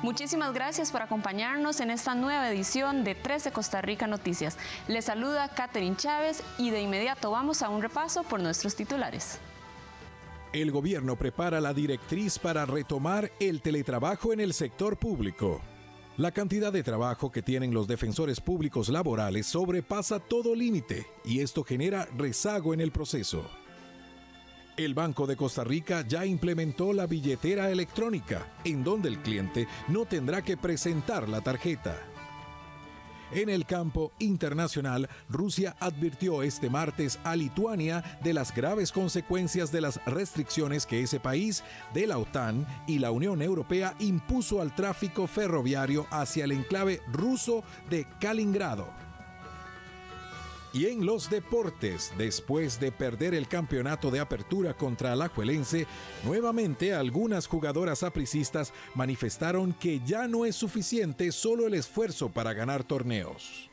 Muchísimas gracias por acompañarnos en esta nueva edición de 13 Costa Rica Noticias. Les saluda Catherine Chávez y de inmediato vamos a un repaso por nuestros titulares. El gobierno prepara la directriz para retomar el teletrabajo en el sector público. La cantidad de trabajo que tienen los defensores públicos laborales sobrepasa todo límite y esto genera rezago en el proceso. El Banco de Costa Rica ya implementó la billetera electrónica, en donde el cliente no tendrá que presentar la tarjeta. En el campo internacional, Rusia advirtió este martes a Lituania de las graves consecuencias de las restricciones que ese país de la OTAN y la Unión Europea impuso al tráfico ferroviario hacia el enclave ruso de Kaliningrado. Y en los deportes, después de perder el campeonato de apertura contra Alajuelense, nuevamente algunas jugadoras sapricistas manifestaron que ya no es suficiente solo el esfuerzo para ganar torneos.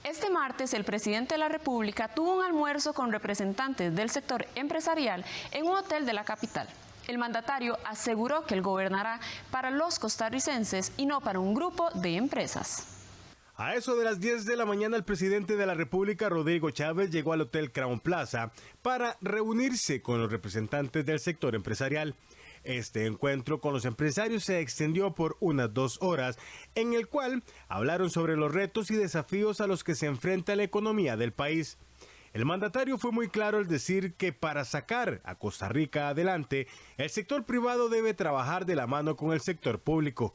Este martes, el presidente de la República tuvo un almuerzo con representantes del sector empresarial en un hotel de la capital. El mandatario aseguró que él gobernará para los costarricenses y no para un grupo de empresas. A eso de las 10 de la mañana, el presidente de la República, Rodrigo Chávez, llegó al Hotel Crown Plaza para reunirse con los representantes del sector empresarial. Este encuentro con los empresarios se extendió por unas 2 horas, en el cual hablaron sobre los retos y desafíos a los que se enfrenta la economía del país. El mandatario fue muy claro al decir que para sacar a Costa Rica adelante, el sector privado debe trabajar de la mano con el sector público.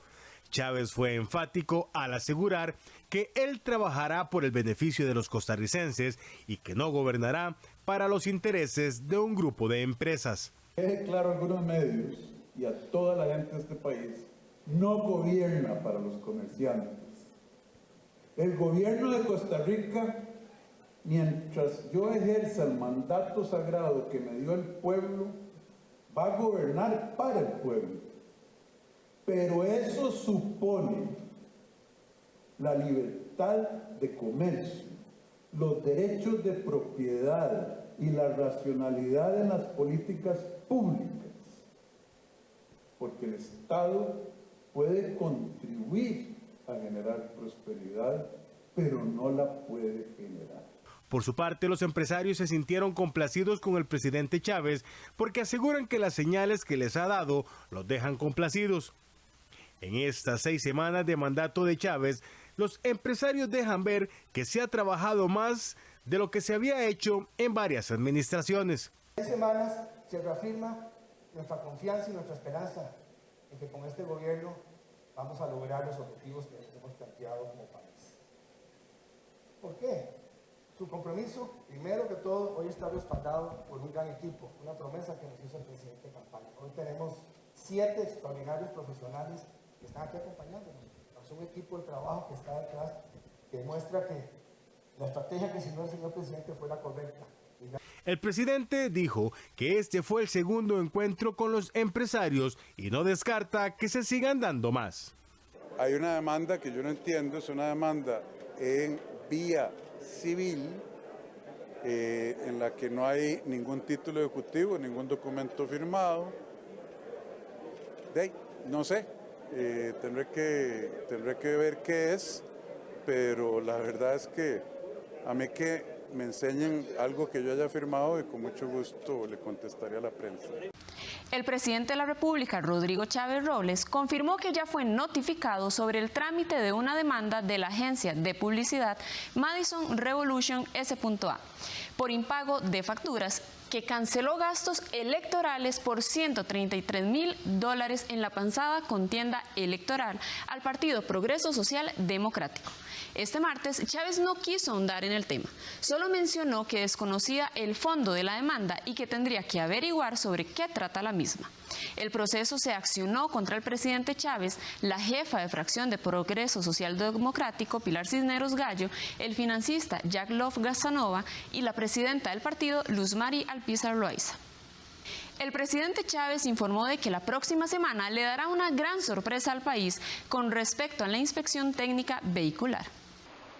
Chávez fue enfático al asegurar que él trabajará por el beneficio de los costarricenses y que no gobernará para los intereses de un grupo de empresas. Deje claro a algunos medios y a toda la gente de este país, no gobierna para los comerciantes. El gobierno de Costa Rica, mientras yo ejerza el mandato sagrado que me dio el pueblo, va a gobernar para el pueblo. Pero eso supone la libertad de comercio, los derechos de propiedad y la racionalidad en las políticas públicas. Porque el Estado puede contribuir a generar prosperidad, pero no la puede generar. Por su parte, los empresarios se sintieron complacidos con el presidente Chávez porque aseguran que las señales que les ha dado los dejan complacidos. En estas 6 semanas de mandato de Chávez, los empresarios dejan ver que se ha trabajado más de lo que se había hecho en varias administraciones. 6 semanas se reafirma nuestra confianza y nuestra esperanza en que con este gobierno vamos a lograr los objetivos que nos hemos planteado como país. ¿Por qué? Su compromiso, primero que todo, hoy está respaldado por un gran equipo, una promesa que nos hizo el presidente de campaña. Hoy tenemos 7 extraordinarios profesionales que están aquí acompañándonos. Es un equipo de trabajo que está detrás, que demuestra que la estrategia que siguió el señor presidente fue la correcta. El presidente dijo que este fue el segundo encuentro con los empresarios y no descarta que se sigan dando más. Hay una demanda que yo no entiendo, es una demanda en vía civil, en la que no hay ningún título ejecutivo, ningún documento firmado. No sé, tendré que ver qué es, pero la verdad es que a mí que me enseñen algo que yo haya firmado y con mucho gusto le contestaré a la prensa. El presidente de la República, Rodrigo Chávez Robles, confirmó que ya fue notificado sobre el trámite de una demanda de la agencia de publicidad Madison Revolution S.A. por impago de facturas que canceló gastos electorales por $133,000 en la pasada contienda electoral al Partido Progreso Social Democrático. Este martes, Chávez no quiso ahondar en el tema, solo mencionó que desconocía el fondo de la demanda y que tendría que averiguar sobre qué trata la misma. El proceso se accionó contra el presidente Chávez, la jefa de fracción de Progreso Social Democrático, Pilar Cisneros Gallo, el financista Jack Love Casanova y la presidenta del partido, Luz Mari Alpizar Loaiza. El presidente Chávez informó de que la próxima semana le dará una gran sorpresa al país con respecto a la inspección técnica vehicular.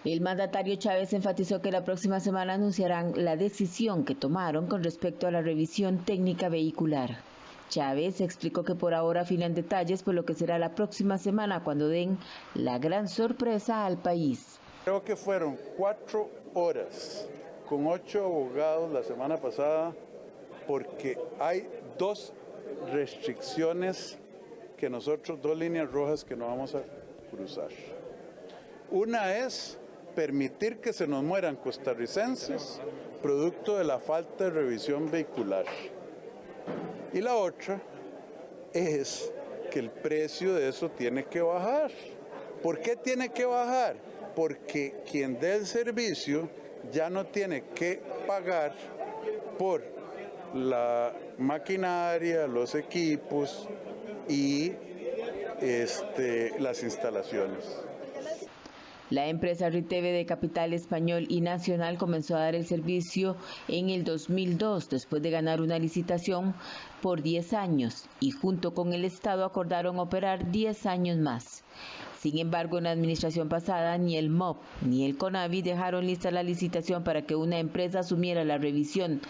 El mandatario Chávez enfatizó que la próxima semana anunciarán la decisión que tomaron con respecto a la revisión técnica vehicular. Chávez explicó que por ahora afinan detalles por lo que será la próxima semana cuando den la gran sorpresa al país. Creo que fueron 4 horas con 8 abogados la semana pasada porque hay 2 restricciones que nosotros, 2 líneas rojas que no vamos a cruzar. Una es permitir que se nos mueran costarricenses producto de la falta de revisión vehicular. Y la otra es que el precio de eso tiene que bajar. ¿Por qué tiene que bajar? Porque quien dé el servicio ya no tiene que pagar por la maquinaria, los equipos y las instalaciones. La empresa Riteve de capital español y nacional comenzó a dar el servicio en el 2002 después de ganar una licitación por 10 años y junto con el Estado acordaron operar 10 años más. Sin embargo, en la administración pasada ni el MOP ni el CONAVI dejaron lista la licitación para que una empresa asumiera la revisión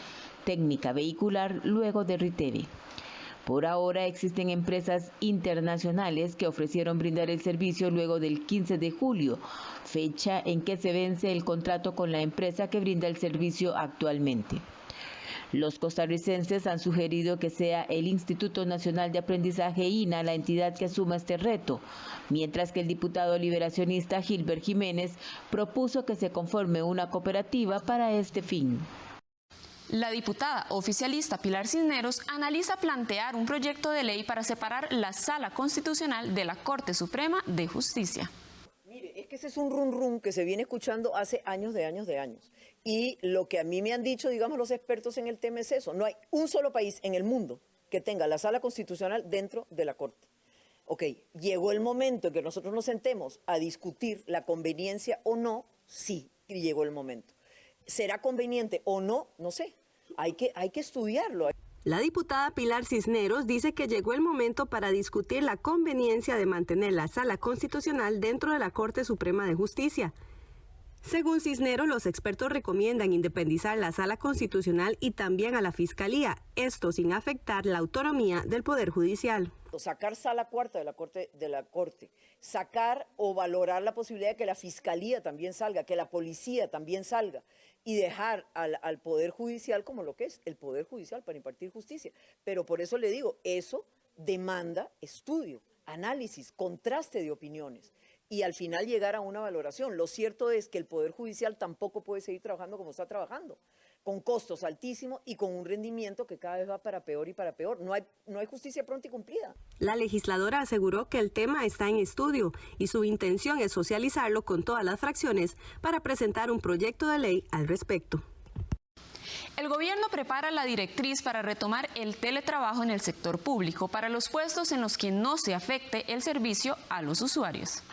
técnica vehicular luego de Riteve. Por ahora existen empresas internacionales que ofrecieron brindar el servicio luego del 15 de julio, fecha en que se vence el contrato con la empresa que brinda el servicio actualmente. Los costarricenses han sugerido que sea el Instituto Nacional de Aprendizaje INA la entidad que asuma este reto, mientras que el diputado liberacionista Gilbert Jiménez propuso que se conforme una cooperativa para este fin. La diputada oficialista Pilar Cisneros analiza plantear un proyecto de ley para separar la Sala Constitucional de la Corte Suprema de Justicia. Mire, es que ese es un rum que se viene escuchando hace años. Y lo que a mí me han dicho, digamos, los expertos en el tema es eso. No hay un solo país en el mundo que tenga la Sala Constitucional dentro de la Corte. Ok, llegó el momento en que nosotros nos sentemos a discutir la conveniencia o no, sí, llegó el momento. ¿Será conveniente o no? No sé. Hay que estudiarlo. La diputada Pilar Cisneros dice que llegó el momento para discutir la conveniencia de mantener la Sala Constitucional dentro de la Corte Suprema de Justicia. Según Cisneros, los expertos recomiendan independizar la Sala Constitucional y también a la Fiscalía, esto sin afectar la autonomía del Poder Judicial. Sacar Sala Cuarta de la Corte, sacar o valorar la posibilidad de que la Fiscalía también salga, que la Policía también salga y dejar al Poder Judicial como lo que es el Poder Judicial para impartir justicia. Pero por eso le digo, eso demanda estudio, análisis, contraste de opiniones y al final llegar a una valoración. Lo cierto es que el Poder Judicial tampoco puede seguir trabajando como está trabajando, con costos altísimos y con un rendimiento que cada vez va para peor y para peor. No hay justicia pronta y cumplida. La legisladora aseguró que el tema está en estudio y su intención es socializarlo con todas las fracciones para presentar un proyecto de ley al respecto. El gobierno prepara la directriz para retomar el teletrabajo en el sector público para los puestos en los que no se afecte el servicio a los usuarios.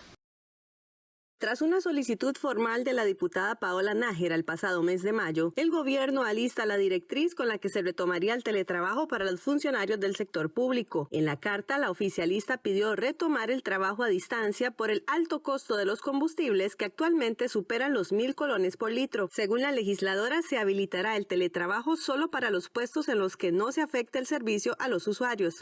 Tras una solicitud formal de la diputada Paola Nájera el pasado mes de mayo, el gobierno alista la directriz con la que se retomaría el teletrabajo para los funcionarios del sector público. En la carta, la oficialista pidió retomar el trabajo a distancia por el alto costo de los combustibles que actualmente superan los 1,000 colones por litro. Según la legisladora, se habilitará el teletrabajo solo para los puestos en los que no se afecte el servicio a los usuarios.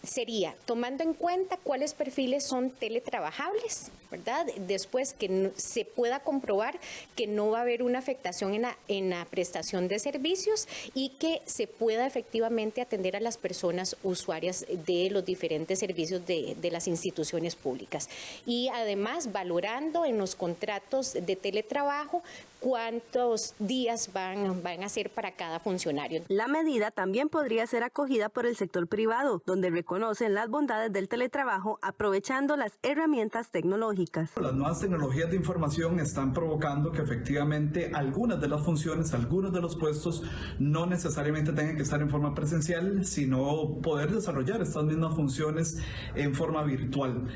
Sería tomando en cuenta cuáles perfiles son teletrabajables, ¿verdad? Después que se pueda comprobar que no va a haber una afectación en la prestación de servicios y que se pueda efectivamente atender a las personas usuarias de los diferentes servicios de las instituciones públicas. Y además valorando en los contratos de teletrabajo cuántos días van a ser para cada funcionario. La medida también podría ser acogida por el sector privado, donde reconocen las bondades del teletrabajo aprovechando las herramientas tecnológicas. Las nuevas tecnologías de información están provocando que efectivamente algunas de las funciones, algunos de los puestos no necesariamente tengan que estar en forma presencial, sino poder desarrollar estas mismas funciones en forma virtual.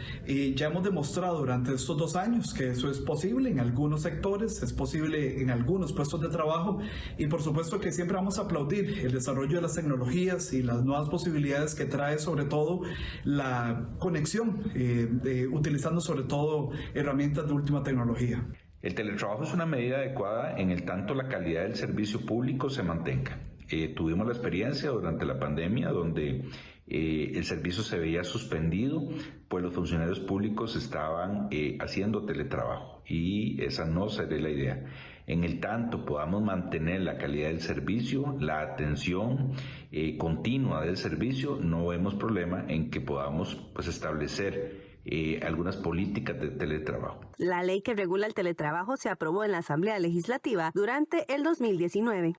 Ya hemos demostrado durante estos 2 años que eso es posible en algunos sectores, es posible en algunos puestos de trabajo y por supuesto que siempre vamos a aplaudir el desarrollo de las tecnologías y las nuevas posibilidades que trae sobre todo la conexión, utilizando sobre todo herramientas de última tecnología. El teletrabajo es una medida adecuada en el tanto la calidad del servicio público se mantenga. Tuvimos la experiencia durante la pandemia donde el servicio se veía suspendido, pues los funcionarios públicos estaban haciendo teletrabajo y esa no sería la idea. En el tanto podamos mantener la calidad del servicio, la atención continua del servicio, no vemos problema en que podamos pues establecer algunas políticas de teletrabajo. La ley que regula el teletrabajo se aprobó en la Asamblea Legislativa durante el 2019.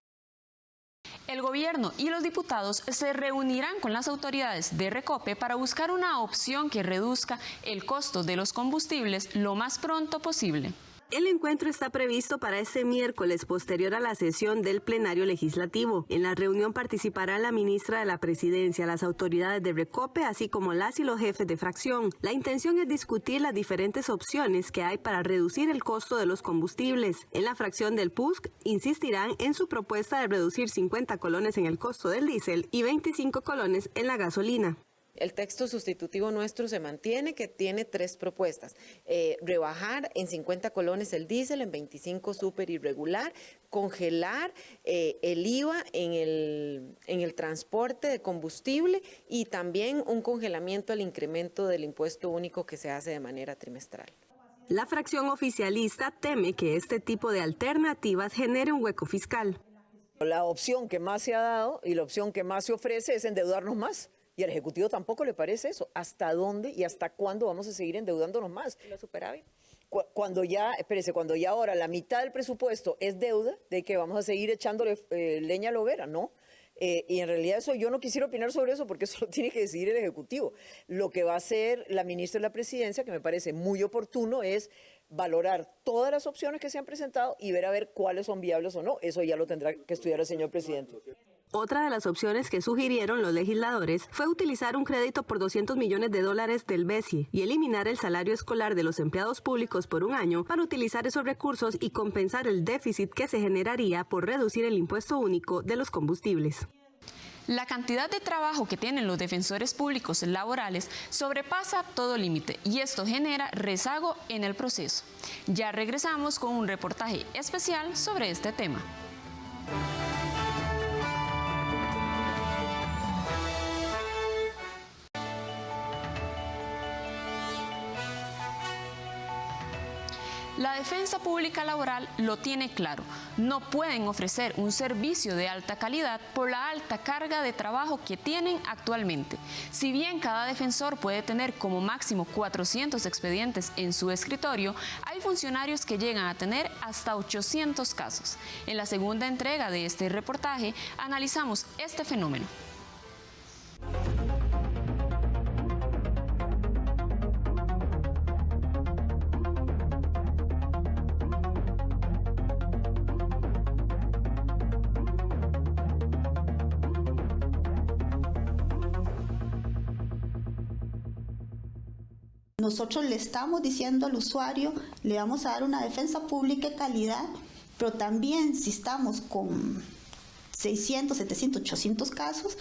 El gobierno y los diputados se reunirán con las autoridades de Recope para buscar una opción que reduzca el costo de los combustibles lo más pronto posible. El encuentro está previsto para este miércoles, posterior a la sesión del plenario legislativo. En la reunión participará la ministra de la Presidencia, las autoridades de Recope, así como las y los jefes de fracción. La intención es discutir las diferentes opciones que hay para reducir el costo de los combustibles. En la fracción del PUSC insistirán en su propuesta de reducir 50 colones en el costo del diésel y 25 colones en la gasolina. El texto sustitutivo nuestro se mantiene, que tiene 3 propuestas. Rebajar en 50 colones el diésel, en 25 súper y regular, congelar el IVA en el transporte de combustible y también un congelamiento al incremento del impuesto único que se hace de manera trimestral. La fracción oficialista teme que este tipo de alternativas genere un hueco fiscal. La opción que más se ha dado y la opción que más se ofrece es endeudarnos más. Y al Ejecutivo tampoco le parece eso. ¿Hasta dónde y hasta cuándo vamos a seguir endeudándonos más? ¿La superávit? Cuando ya ahora la mitad del presupuesto es deuda, de que vamos a seguir echándole leña a la hoguera, ¿no? Y en realidad eso yo no quisiera opinar sobre eso porque eso lo tiene que decidir el Ejecutivo. Lo que va a hacer la ministra de la Presidencia, que me parece muy oportuno, es valorar todas las opciones que se han presentado y ver a ver cuáles son viables o no. Eso ya lo tendrá que estudiar el señor presidente. Otra de las opciones que sugirieron los legisladores fue utilizar un crédito por $200 millones del BESIE y eliminar el salario escolar de los empleados públicos por un año para utilizar esos recursos y compensar el déficit que se generaría por reducir el impuesto único de los combustibles. La cantidad de trabajo que tienen los defensores públicos laborales sobrepasa todo límite y esto genera rezago en el proceso. Ya regresamos con un reportaje especial sobre este tema. La defensa pública laboral lo tiene claro. No pueden ofrecer un servicio de alta calidad por la alta carga de trabajo que tienen actualmente. Si bien cada defensor puede tener como máximo 400 expedientes en su escritorio, hay funcionarios que llegan a tener hasta 800 casos. En la segunda entrega de este reportaje analizamos este fenómeno. Nosotros le estamos diciendo al usuario, le vamos a dar una defensa pública de calidad, pero también si estamos con 600, 700, 800 casos,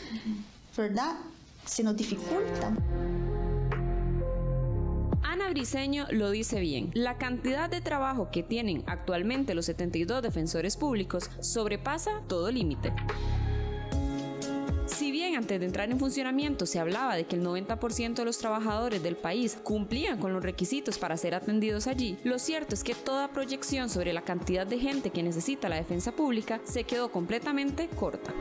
¿verdad? Se nos dificulta. Ana Briceño lo dice bien. La cantidad de trabajo que tienen actualmente los 72 defensores públicos sobrepasa todo límite. Si bien antes de entrar en funcionamiento se hablaba de que el 90% de los trabajadores del país cumplían con los requisitos para ser atendidos allí, lo cierto es que toda proyección sobre la cantidad de gente que necesita la defensa pública se quedó completamente corta.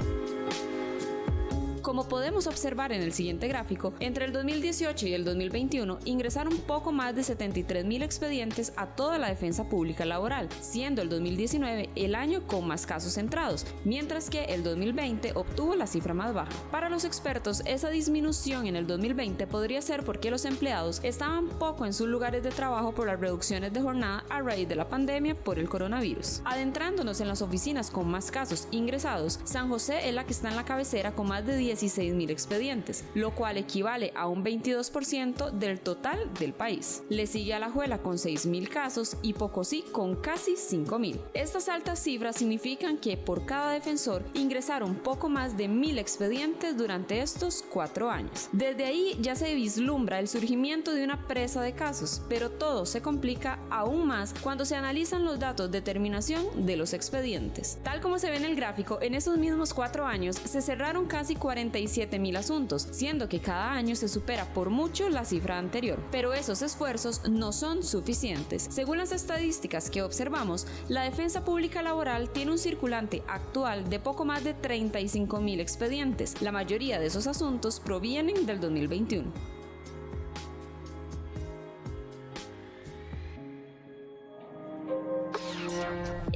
Como podemos observar en el siguiente gráfico, entre el 2018 y el 2021 ingresaron poco más de 73.000 expedientes a toda la defensa pública laboral, siendo el 2019 el año con más casos entrados, mientras que el 2020 obtuvo la cifra más baja. Para los expertos, esa disminución en el 2020 podría ser porque los empleados estaban poco en sus lugares de trabajo por las reducciones de jornada a raíz de la pandemia por el coronavirus. Adentrándonos en las oficinas con más casos ingresados, San José es la que está en la cabecera con más de 16.000 expedientes, lo cual equivale a un 22% del total del país. Le sigue Alajuela con 6.000 casos y Pocosí con casi 5.000. Estas altas cifras significan que por cada defensor ingresaron poco más de 1.000 expedientes durante estos 4 años. Desde ahí ya se vislumbra el surgimiento de una presa de casos, pero todo se complica aún más cuando se analizan los datos de terminación de los expedientes. Tal como se ve en el gráfico, en esos mismos 4 años se cerraron casi 40 47.000 asuntos, siendo que cada año se supera por mucho la cifra anterior. Pero esos esfuerzos no son suficientes. Según las estadísticas que observamos, la Defensa Pública Laboral tiene un circulante actual de poco más de 35.000 expedientes. La mayoría de esos asuntos provienen del 2021.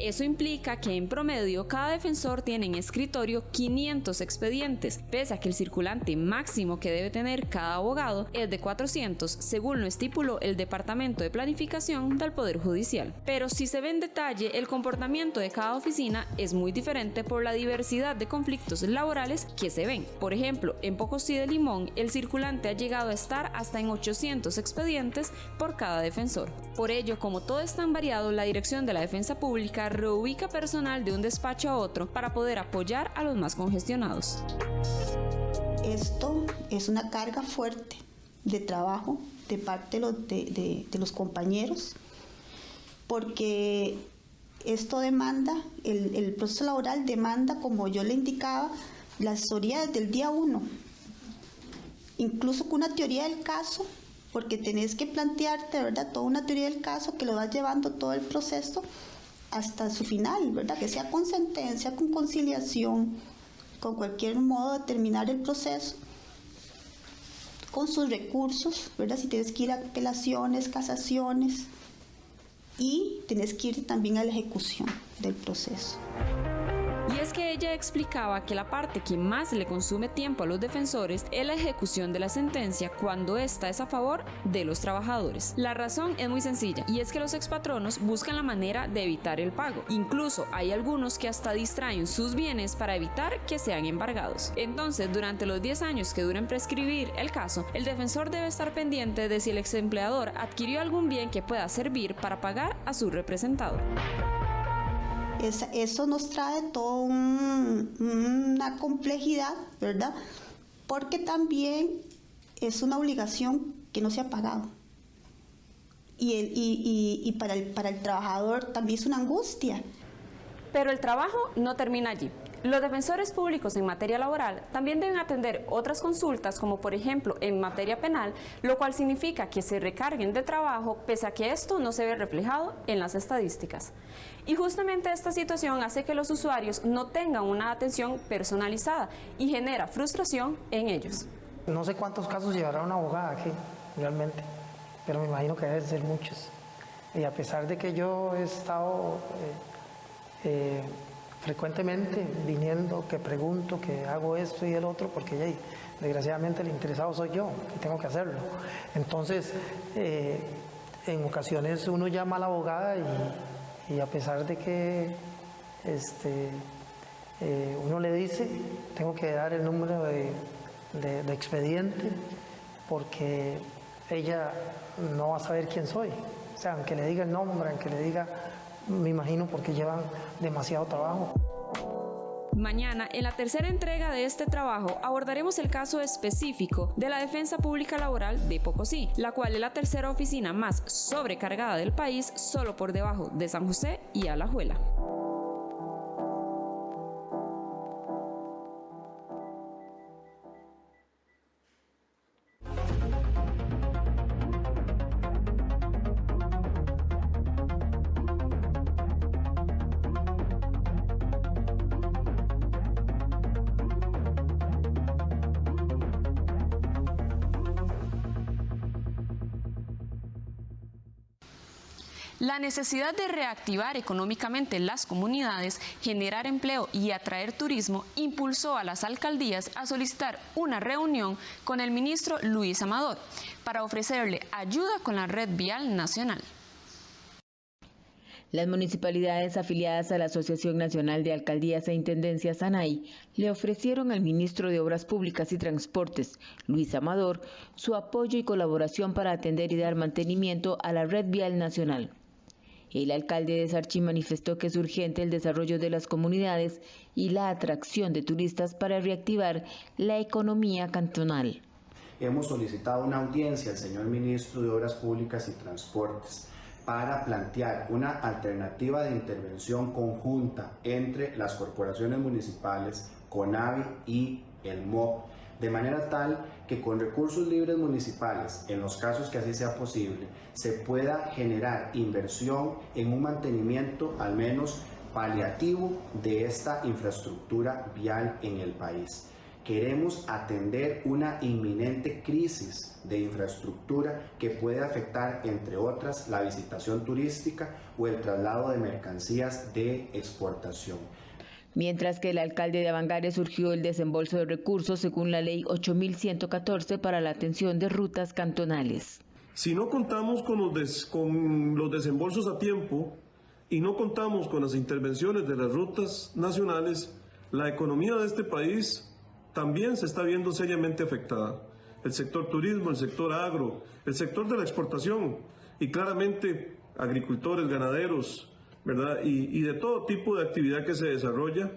Eso implica que en promedio cada defensor tiene en escritorio 500 expedientes, pese a que el circulante máximo que debe tener cada abogado es de 400, según lo estipuló el Departamento de Planificación del Poder Judicial. Pero si se ve en detalle, el comportamiento de cada oficina es muy diferente por la diversidad de conflictos laborales que se ven. Por ejemplo, en Pocosí de Limón, el circulante ha llegado a estar hasta en 800 expedientes por cada defensor. Por ello, como todo es tan variado, la Dirección de la Defensa Pública reubica personal de un despacho a otro para poder apoyar a los más congestionados. Esto es una carga fuerte de trabajo de parte de los compañeros, porque esto demanda, el proceso laboral demanda, como yo le indicaba, la asesoría desde el día 1, incluso con una teoría del caso, porque tenés que plantearte, ¿verdad?, toda una teoría del caso que lo vas llevando todo el proceso hasta su final, ¿verdad?, que sea con sentencia, con conciliación, con cualquier modo de terminar el proceso, con sus recursos, ¿verdad?, si tienes que ir a apelaciones, casaciones, y tienes que ir también a la ejecución del proceso. Y es que ella explicaba que la parte que más le consume tiempo a los defensores es la ejecución de la sentencia cuando ésta es a favor de los trabajadores. La razón es muy sencilla, y es que los expatronos buscan la manera de evitar el pago. Incluso hay algunos que hasta distraen sus bienes para evitar que sean embargados. Entonces, durante los 10 años que duren prescribir el caso, el defensor debe estar pendiente de si el exempleador adquirió algún bien que pueda servir para pagar a su representado. Eso nos trae toda una complejidad, ¿verdad? Porque también es una obligación que no se ha pagado. Y para el trabajador también es una angustia. Pero el trabajo no termina allí. Los defensores públicos en materia laboral también deben atender otras consultas, como por ejemplo en materia penal, lo cual significa que se recarguen de trabajo pese a que esto no se ve reflejado en las estadísticas. Y justamente esta situación hace que los usuarios no tengan una atención personalizada y genera frustración en ellos. No sé cuántos casos llevará una abogada aquí, realmente, pero me imagino que deben ser muchos. Y a pesar de que yo he estado frecuentemente viniendo, que pregunto, que hago esto y el otro, porque desgraciadamente el interesado soy yo y tengo que hacerlo. Entonces, en ocasiones uno llama a la abogada y a pesar de que uno le dice, tengo que dar el número de expediente, porque ella no va a saber quién soy. O sea, aunque le diga el nombre, aunque le diga, me imagino, porque llevan demasiado trabajo. Mañana, en la tercera entrega de este trabajo, abordaremos el caso específico de la Defensa Pública Laboral de Pocosí, la cual es la tercera oficina más sobrecargada del país, solo por debajo de San José y Alajuela. La necesidad de reactivar económicamente las comunidades, generar empleo y atraer turismo impulsó a las alcaldías a solicitar una reunión con el ministro Luis Amador para ofrecerle ayuda con la red vial nacional. Las municipalidades afiliadas a la Asociación Nacional de Alcaldías e Intendencias ANAI le ofrecieron al ministro de Obras Públicas y Transportes, Luis Amador, su apoyo y colaboración para atender y dar mantenimiento a la red vial nacional. El alcalde de Sarchí manifestó que es urgente el desarrollo de las comunidades y la atracción de turistas para reactivar la economía cantonal. Hemos solicitado una audiencia al señor ministro de Obras Públicas y Transportes para plantear una alternativa de intervención conjunta entre las corporaciones municipales, CONAVI y el MOP, de manera tal que con recursos libres municipales, en los casos que así sea posible, se pueda generar inversión en un mantenimiento al menos paliativo de esta infraestructura vial en el país. Queremos atender una inminente crisis de infraestructura que puede afectar, entre otras, la visitación turística o el traslado de mercancías de exportación. Mientras que el alcalde de Avangares surgió el desembolso de recursos según la ley 8114 para la atención de rutas cantonales. Si no contamos con los desembolsos a tiempo y no contamos con las intervenciones de las rutas nacionales, la economía de este país también se está viendo seriamente afectada. El sector turismo, el sector agro, el sector de la exportación y claramente agricultores, ganaderos, ¿verdad? Y de todo tipo de actividad que se desarrolla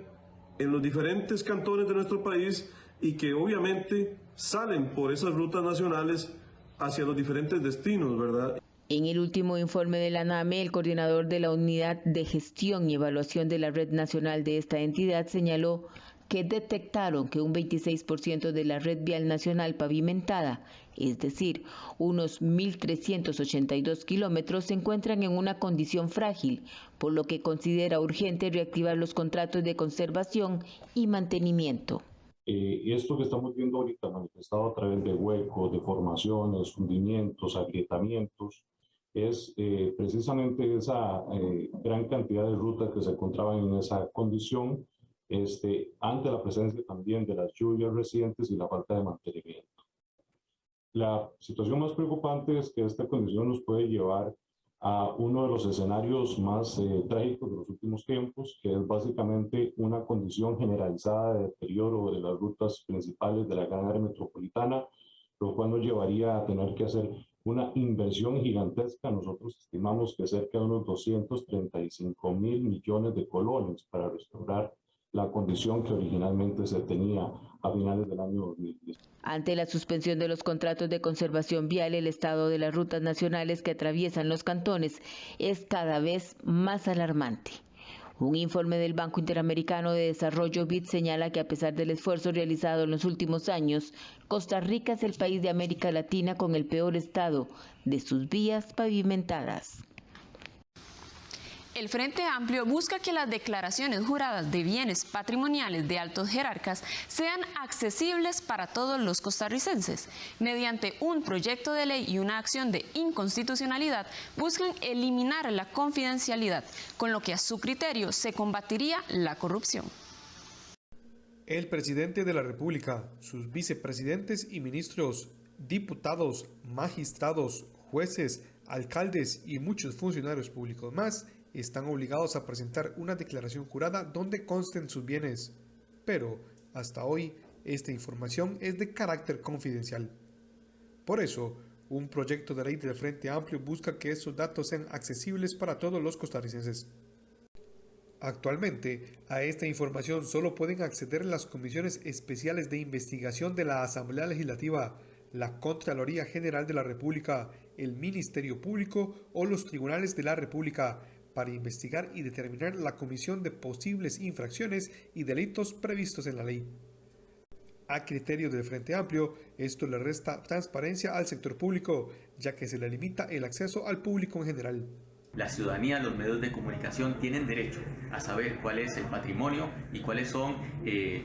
en los diferentes cantones de nuestro país y que obviamente salen por esas rutas nacionales hacia los diferentes destinos, ¿verdad? En el último informe de la NAME, el coordinador de la Unidad de Gestión y Evaluación de la Red Nacional de esta entidad señaló que detectaron que un 26% de la red vial nacional pavimentada, es decir, unos 1.382 kilómetros, se encuentran en una condición frágil, por lo que considera urgente reactivar los contratos de conservación y mantenimiento. Esto que estamos viendo ahorita manifestado a través de huecos, deformaciones, hundimientos, agrietamientos, es precisamente esa gran cantidad de rutas que se encontraban en esa condición ante la presencia también de las lluvias recientes y la falta de mantenimiento. La situación más preocupante es que esta condición nos puede llevar a uno de los escenarios más trágicos de los últimos tiempos, que es básicamente una condición generalizada de deterioro de las rutas principales de la gran área metropolitana, lo cual nos llevaría a tener que hacer una inversión gigantesca. Nosotros estimamos que cerca de unos 235 mil millones de colones para restaurar la condición que originalmente se tenía a finales del año 2010. Ante la suspensión de los contratos de conservación vial, el estado de las rutas nacionales que atraviesan los cantones es cada vez más alarmante. Un informe del Banco Interamericano de Desarrollo BID señala que a pesar del esfuerzo realizado en los últimos años, Costa Rica es el país de América Latina con el peor estado de sus vías pavimentadas. El Frente Amplio busca que las declaraciones juradas de bienes patrimoniales de altos jerarcas sean accesibles para todos los costarricenses. Mediante un proyecto de ley y una acción de inconstitucionalidad, buscan eliminar la confidencialidad, con lo que a su criterio se combatiría la corrupción. El presidente de la República, sus vicepresidentes y ministros, diputados, magistrados, jueces, alcaldes y muchos funcionarios públicos más están obligados a presentar una declaración jurada donde consten sus bienes, pero hasta hoy esta información es de carácter confidencial. Por eso, un proyecto de ley del Frente Amplio busca que esos datos sean accesibles para todos los costarricenses. Actualmente, a esta información solo pueden acceder las comisiones especiales de investigación de la Asamblea Legislativa, la Contraloría General de la República, el Ministerio Público o los tribunales de la República, para investigar y determinar la comisión de posibles infracciones y delitos previstos en la ley. A criterio del Frente Amplio, esto le resta transparencia al sector público, ya que se le limita el acceso al público en general. La ciudadanía, los medios de comunicación tienen derecho a saber cuál es el patrimonio y cuáles son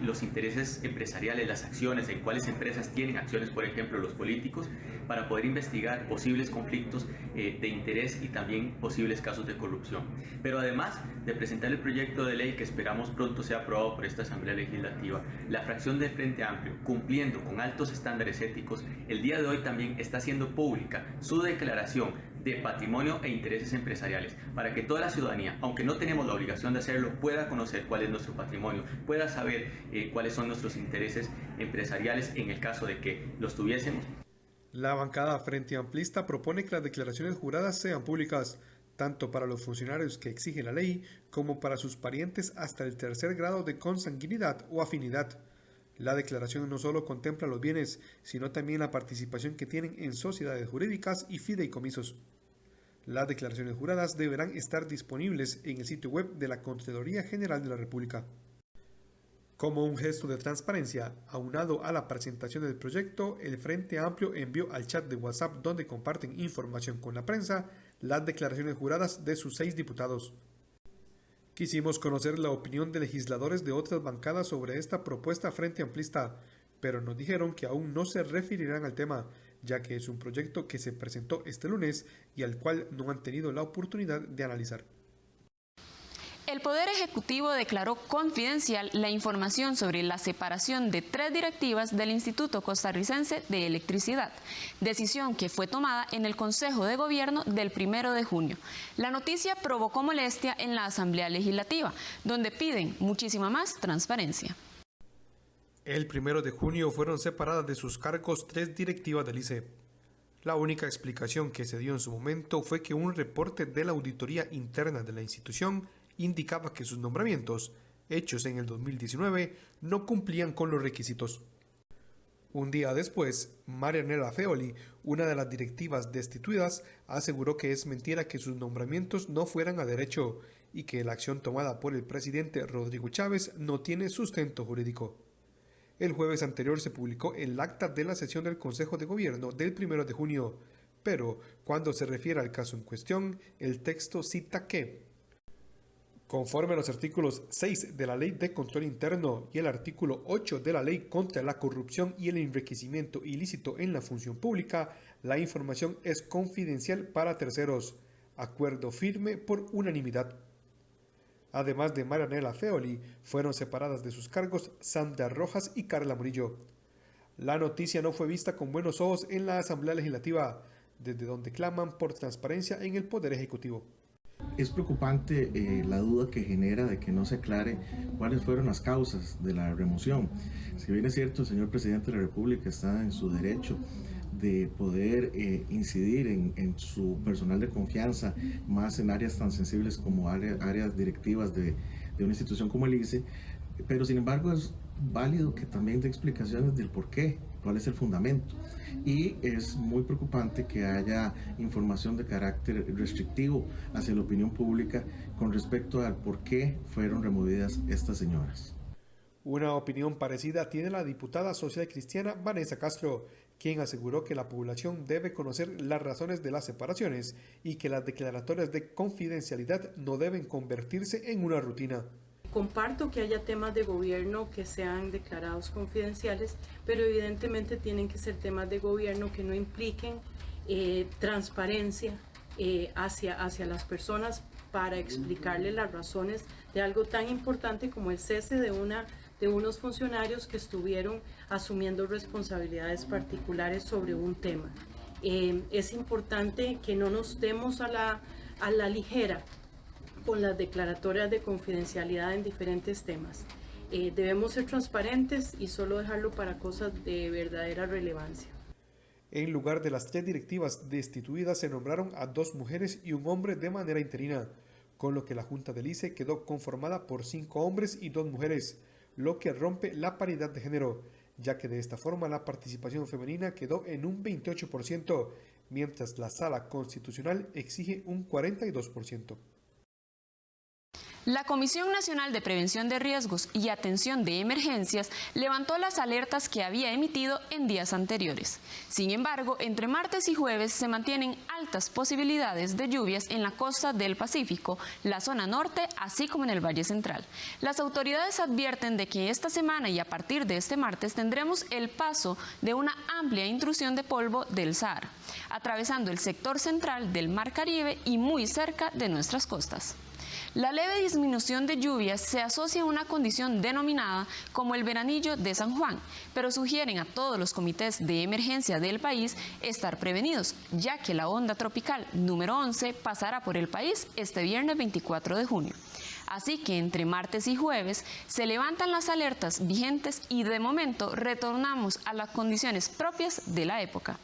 los intereses empresariales, las acciones, en cuáles empresas tienen acciones, por ejemplo, los políticos, para poder investigar posibles conflictos de interés y también posibles casos de corrupción. Pero además de presentar el proyecto de ley que esperamos pronto sea aprobado por esta Asamblea Legislativa, la fracción del Frente Amplio, cumpliendo con altos estándares éticos, el día de hoy también está haciendo pública su declaración de patrimonio e intereses empresariales, para que toda la ciudadanía, aunque no tenemos la obligación de hacerlo, pueda conocer cuál es nuestro patrimonio, pueda saber cuáles son nuestros intereses empresariales en el caso de que los tuviésemos. La bancada Frente Amplista propone que las declaraciones juradas sean públicas, tanto para los funcionarios que exige la ley, como para sus parientes hasta el tercer grado de consanguinidad o afinidad. La declaración no solo contempla los bienes, sino también la participación que tienen en sociedades jurídicas y fideicomisos. Las declaraciones juradas deberán estar disponibles en el sitio web de la Contraloría General de la República. Como un gesto de transparencia, aunado a la presentación del proyecto, el Frente Amplio envió al chat de WhatsApp donde comparten información con la prensa las declaraciones juradas de sus 6 diputados. Quisimos conocer la opinión de legisladores de otras bancadas sobre esta propuesta frente amplista, pero nos dijeron que aún no se referirán al tema, ya que es un proyecto que se presentó este lunes y al cual no han tenido la oportunidad de analizar. El Poder Ejecutivo declaró confidencial la información sobre la separación de 3 directivas del Instituto Costarricense de Electricidad, decisión que fue tomada en el Consejo de Gobierno del 1 de junio. La noticia provocó molestia en la Asamblea Legislativa, donde piden muchísima más transparencia. El 1 de junio fueron separadas de sus cargos 3 directivas del ICE. La única explicación que se dio en su momento fue que un reporte de la auditoría interna de la institución indicaba que sus nombramientos, hechos en el 2019, no cumplían con los requisitos. Un día después, Marianela Feoli, una de las directivas destituidas, aseguró que es mentira que sus nombramientos no fueran a derecho y que la acción tomada por el presidente Rodrigo Chávez no tiene sustento jurídico. El jueves anterior se publicó el acta de la sesión del Consejo de Gobierno del 1 de junio, pero cuando se refiere al caso en cuestión, el texto cita que conforme a los artículos 6 de la Ley de Control Interno y el artículo 8 de la Ley contra la Corrupción y el Enriquecimiento Ilícito en la Función Pública, la información es confidencial para terceros. Acuerdo firme por unanimidad. Además de Marianela Feoli, fueron separadas de sus cargos Sandra Rojas y Carla Murillo. La noticia no fue vista con buenos ojos en la Asamblea Legislativa, desde donde claman por transparencia en el Poder Ejecutivo. Es preocupante la duda que genera de que no se aclare cuáles fueron las causas de la remoción. Si bien es cierto, el señor presidente de la República está en su derecho de poder incidir en su personal de confianza, más en áreas tan sensibles como áreas directivas de una institución como el ICE, pero sin embargo es válido que también dé explicaciones del por qué, cuál es el fundamento. Y es muy preocupante que haya información de carácter restrictivo hacia la opinión pública con respecto al por qué fueron removidas estas señoras. Una opinión parecida tiene la diputada social cristiana Vanessa Castro, quien aseguró que la población debe conocer las razones de las separaciones y que las declaratorias de confidencialidad no deben convertirse en una rutina. Comparto que haya temas de gobierno que sean declarados confidenciales, pero evidentemente tienen que ser temas de gobierno que no impliquen transparencia hacia las personas para explicarles las razones de algo tan importante como el cese de unos funcionarios que estuvieron asumiendo responsabilidades particulares sobre un tema. Es importante que no nos demos a la ligera con las declaratorias de confidencialidad en diferentes temas. Debemos ser transparentes y solo dejarlo para cosas de verdadera relevancia. En lugar de las 3 directivas destituidas se nombraron a 2 mujeres y un hombre de manera interina, con lo que la Junta del ICE quedó conformada por 5 hombres y 2 mujeres, lo que rompe la paridad de género, ya que de esta forma la participación femenina quedó en un 28%, mientras la Sala Constitucional exige un 42%. La Comisión Nacional de Prevención de Riesgos y Atención de Emergencias levantó las alertas que había emitido en días anteriores. Sin embargo, entre martes y jueves se mantienen altas posibilidades de lluvias en la costa del Pacífico, la zona norte, así como en el Valle Central. Las autoridades advierten de que esta semana y a partir de este martes tendremos el paso de una amplia intrusión de polvo del Sahara, atravesando el sector central del Mar Caribe y muy cerca de nuestras costas. La leve disminución de lluvias se asocia a una condición denominada como el veranillo de San Juan, pero sugieren a todos los comités de emergencia del país estar prevenidos, ya que la onda tropical número 11 pasará por el país este viernes 24 de junio. Así que entre martes y jueves se levantan las alertas vigentes y de momento retornamos a las condiciones propias de la época.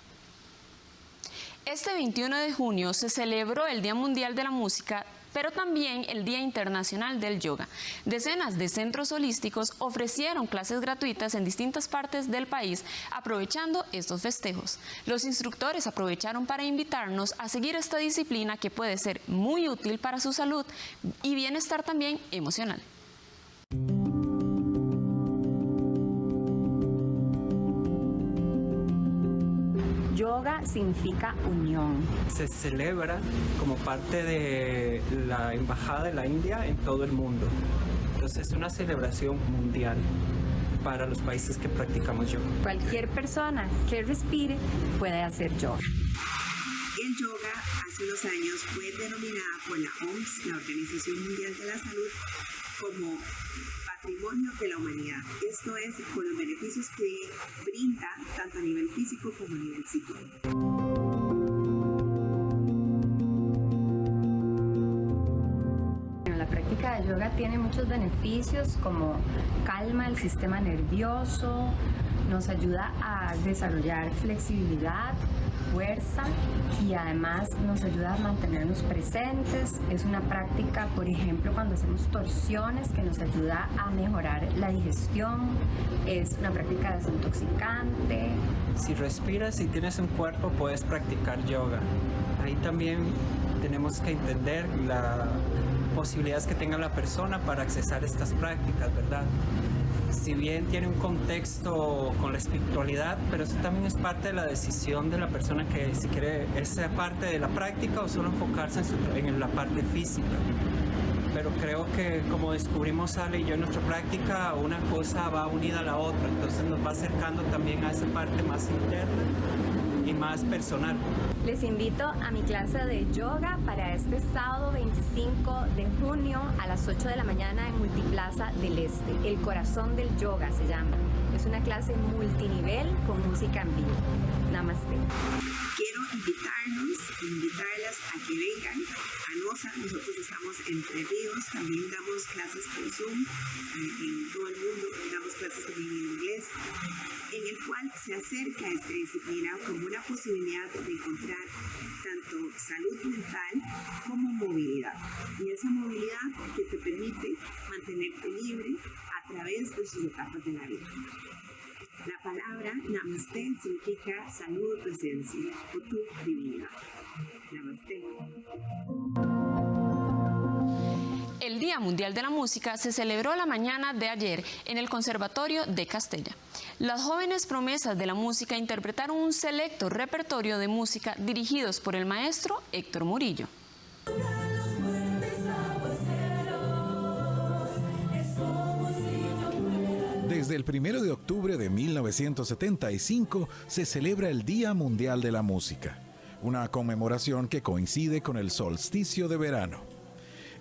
Este 21 de junio se celebró el Día Mundial de la Música, pero también el Día Internacional del Yoga. Decenas de centros holísticos ofrecieron clases gratuitas en distintas partes del país, aprovechando estos festejos. Los instructores aprovecharon para invitarnos a seguir esta disciplina que puede ser muy útil para su salud y bienestar también emocional. Yoga significa unión. Se celebra como parte de la Embajada de la India en todo el mundo. Entonces es una celebración mundial para los países que practicamos yoga. Cualquier persona que respire puede hacer yoga. El yoga hace unos años fue denominada por la OMS, la Organización Mundial de la Salud, como Patrimonio de la Humanidad. Esto es por los beneficios que brinda tanto a nivel físico como a nivel psicológico. La práctica de yoga tiene muchos beneficios como calma el sistema nervioso, nos ayuda a desarrollar flexibilidad, fuerza y además nos ayuda a mantenernos presentes. Es una práctica, por ejemplo, cuando hacemos torsiones que nos ayuda a mejorar la digestión. Es una práctica desintoxicante. Si respiras y tienes un cuerpo, puedes practicar yoga. Ahí también tenemos que entender las posibilidades que tenga la persona para accesar estas prácticas, ¿verdad? Si bien tiene un contexto con la espiritualidad, pero eso también es parte de la decisión de la persona que si quiere esa parte de la práctica o solo enfocarse en la parte física. Pero creo que como descubrimos Ale y yo en nuestra práctica, una cosa va unida a la otra, entonces nos va acercando también a esa parte más interna y más personal. Les invito a mi clase de yoga para este sábado 25 de junio a las 8 de la mañana en Multiplaza del Este. El corazón del yoga se llama. Es una clase multinivel con música en vivo. Namaste. Quiero invitarlas a que vengan a NOSA. Nosotros estamos en Entre Ríos, también damos clases por Zoom en todo el mundo, damos clases también en inglés, en el cual se acerca a esta disciplina como una posibilidad de encontrar tanto salud mental como movilidad. Y esa movilidad que te permite mantenerte libre a través de sus etapas de la vida. La palabra Namaste significa salud, presencia o tu divinidad. Namaste. El Día Mundial de la Música se celebró la mañana de ayer en el Conservatorio de Castella. Las jóvenes promesas de la música interpretaron un selecto repertorio de música dirigidos por el maestro Héctor Murillo. Desde el 1 de octubre de 1975 se celebra el Día Mundial de la Música, una conmemoración que coincide con el solsticio de verano.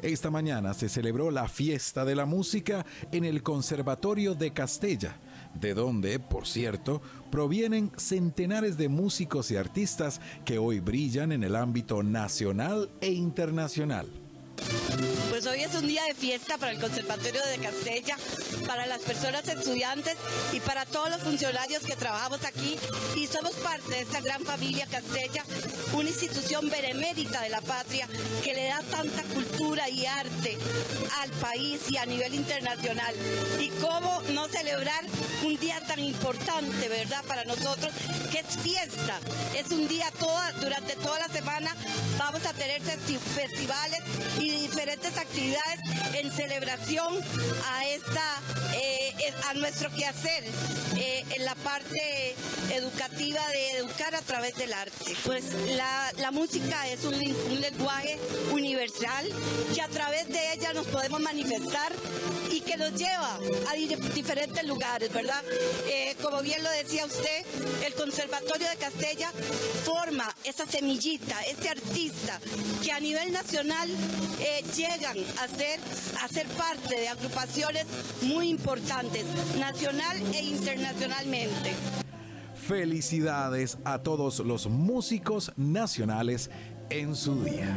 Esta mañana se celebró la Fiesta de la Música en el Conservatorio de Castella, de donde, por cierto, provienen centenares de músicos y artistas que hoy brillan en el ámbito nacional e internacional. Pues hoy es un día de fiesta para el Conservatorio de Castella, para las personas estudiantes y para todos los funcionarios que trabajamos aquí y somos parte de esta gran familia Castella, una institución benemérita de la patria que le da tanta cultura y arte al país y a nivel internacional. Y cómo no celebrar un día tan importante, ¿verdad?, para nosotros, que es fiesta. Es un día durante toda la semana vamos a tener festivales y diferentes actividades en celebración a nuestro quehacer en la parte educativa de educar a través del arte. Pues la música es un lenguaje universal que a través de ella nos podemos manifestar y que nos lleva a diferentes lugares, ¿verdad? Como bien lo decía usted, el Conservatorio de Castella forma esa semillita, ese artista que a nivel nacional llegan a ser parte de agrupaciones muy importantes, nacional e internacionalmente. Felicidades a todos los músicos nacionales en su día.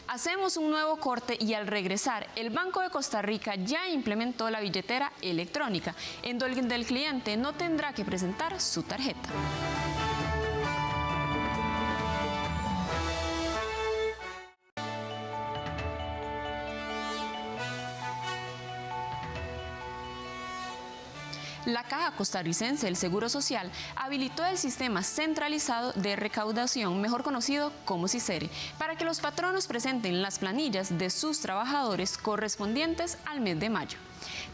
Hacemos un nuevo corte y al regresar, el Banco de Costa Rica ya implementó la billetera electrónica, en donde el cliente no tendrá que presentar su tarjeta. La Caja Costarricense del Seguro Social habilitó el Sistema Centralizado de Recaudación, mejor conocido como CICERE, para que los patronos presenten las planillas de sus trabajadores correspondientes al mes de mayo.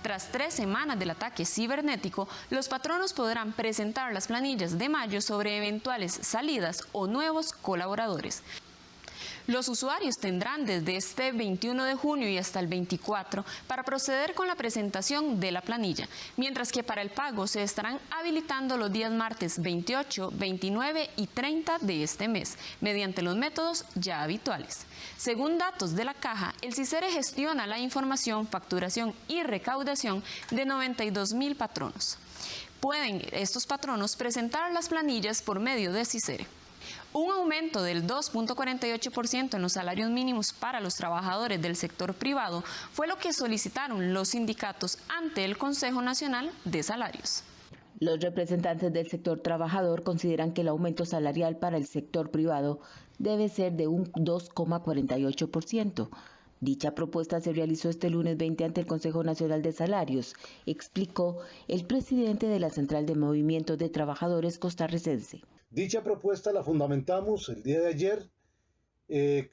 Tras 3 semanas del ataque cibernético, los patronos podrán presentar las planillas de mayo sobre eventuales salidas o nuevos colaboradores. Los usuarios tendrán desde este 21 de junio y hasta el 24 para proceder con la presentación de la planilla, mientras que para el pago se estarán habilitando los días martes 28, 29 y 30 de este mes, mediante los métodos ya habituales. Según datos de la Caja, el CICERE gestiona la información, facturación y recaudación de 92.000 patronos. Pueden estos patronos presentar las planillas por medio de CICERE. Un aumento del 2.48% en los salarios mínimos para los trabajadores del sector privado fue lo que solicitaron los sindicatos ante el Consejo Nacional de Salarios. Los representantes del sector trabajador consideran que el aumento salarial para el sector privado debe ser de un 2,48%. Dicha propuesta se realizó este lunes 20 ante el Consejo Nacional de Salarios, explicó el presidente de la Central de Movimientos de Trabajadores costarricense. Dicha propuesta la fundamentamos el día de ayer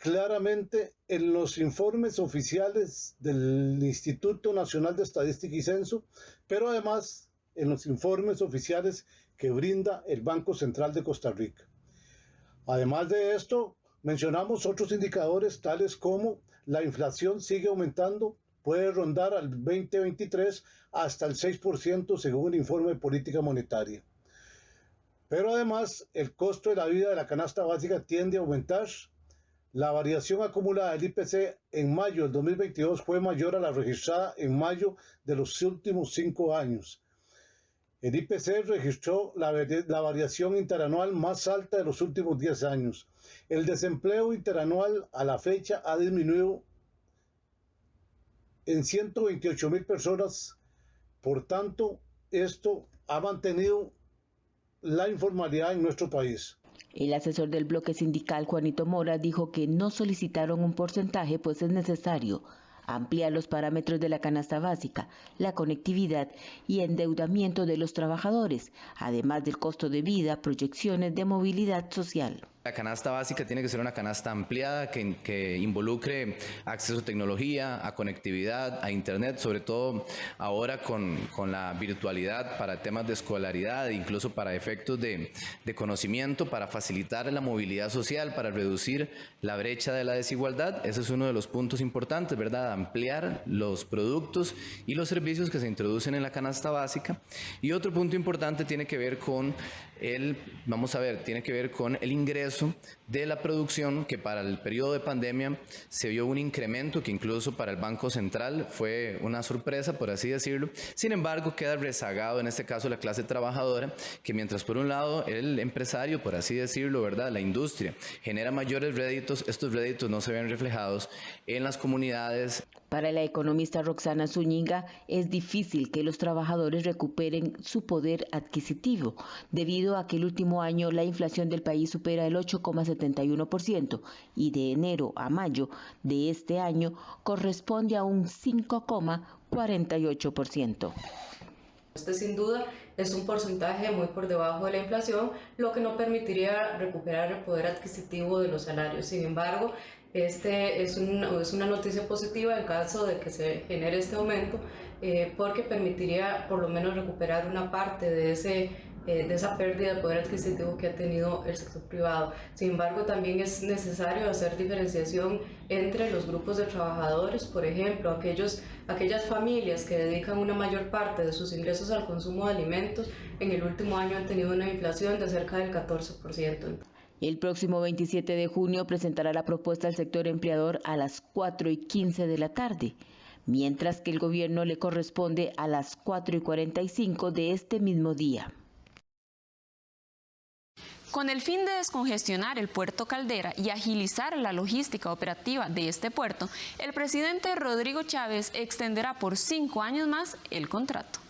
claramente en los informes oficiales del Instituto Nacional de Estadística y Censo, pero además en los informes oficiales que brinda el Banco Central de Costa Rica. Además de esto, mencionamos otros indicadores tales como la inflación sigue aumentando, puede rondar al 2023 hasta el 6% según el informe de política monetaria. Pero además, el costo de la vida de la canasta básica tiende a aumentar. La variación acumulada del IPC en mayo del 2022 fue mayor a la registrada en mayo de los últimos 5 años. El IPC registró la variación interanual más alta de los últimos 10 años. El desempleo interanual a la fecha ha disminuido en 128,000 personas. Por tanto, esto ha mantenido la informalidad en nuestro país. El asesor del bloque sindical, Juanito Mora, dijo que no solicitaron un porcentaje, pues es necesario ampliar los parámetros de la canasta básica, la conectividad y endeudamiento de los trabajadores, además del costo de vida, proyecciones de movilidad social. La canasta básica tiene que ser una canasta ampliada que involucre acceso a tecnología, a conectividad, a internet, sobre todo ahora con la virtualidad para temas de escolaridad, incluso para efectos de conocimiento, para facilitar la movilidad social, para reducir la brecha de la desigualdad. Ese es uno de los puntos importantes, ¿verdad? Ampliar los productos y los servicios que se introducen en la canasta básica. Y otro punto importante tiene que ver con el ingreso de la producción, que para el periodo de pandemia se vio un incremento que incluso para el Banco Central fue una sorpresa, por así decirlo. Sin embargo, queda rezagado en este caso la clase trabajadora, que mientras por un lado el empresario, por así decirlo, ¿verdad?, la industria, genera mayores réditos, estos réditos no se ven reflejados en las comunidades. Para la economista Roxana Zúñiga, es difícil que los trabajadores recuperen su poder adquisitivo, debido a que el último año la inflación del país supera el 8,71% y de enero a mayo de este año corresponde a un 5,48%. Este sin duda es un porcentaje muy por debajo de la inflación, lo que no permitiría recuperar el poder adquisitivo de los salarios. Sin embargo, este es una noticia positiva en caso de que se genere este aumento, porque permitiría por lo menos recuperar una parte de esa pérdida de poder adquisitivo que ha tenido el sector privado. Sin embargo, también es necesario hacer diferenciación entre los grupos de trabajadores, por ejemplo, aquellas familias que dedican una mayor parte de sus ingresos al consumo de alimentos, en el último año han tenido una inflación de cerca del 14%. El próximo 27 de junio presentará la propuesta al sector empleador a las 4:15 de la tarde, mientras que el gobierno le corresponde a las 4:45 de este mismo día. Con el fin de descongestionar el puerto Caldera y agilizar la logística operativa de este puerto, el presidente Rodrigo Chávez extenderá por 5 años más el contrato.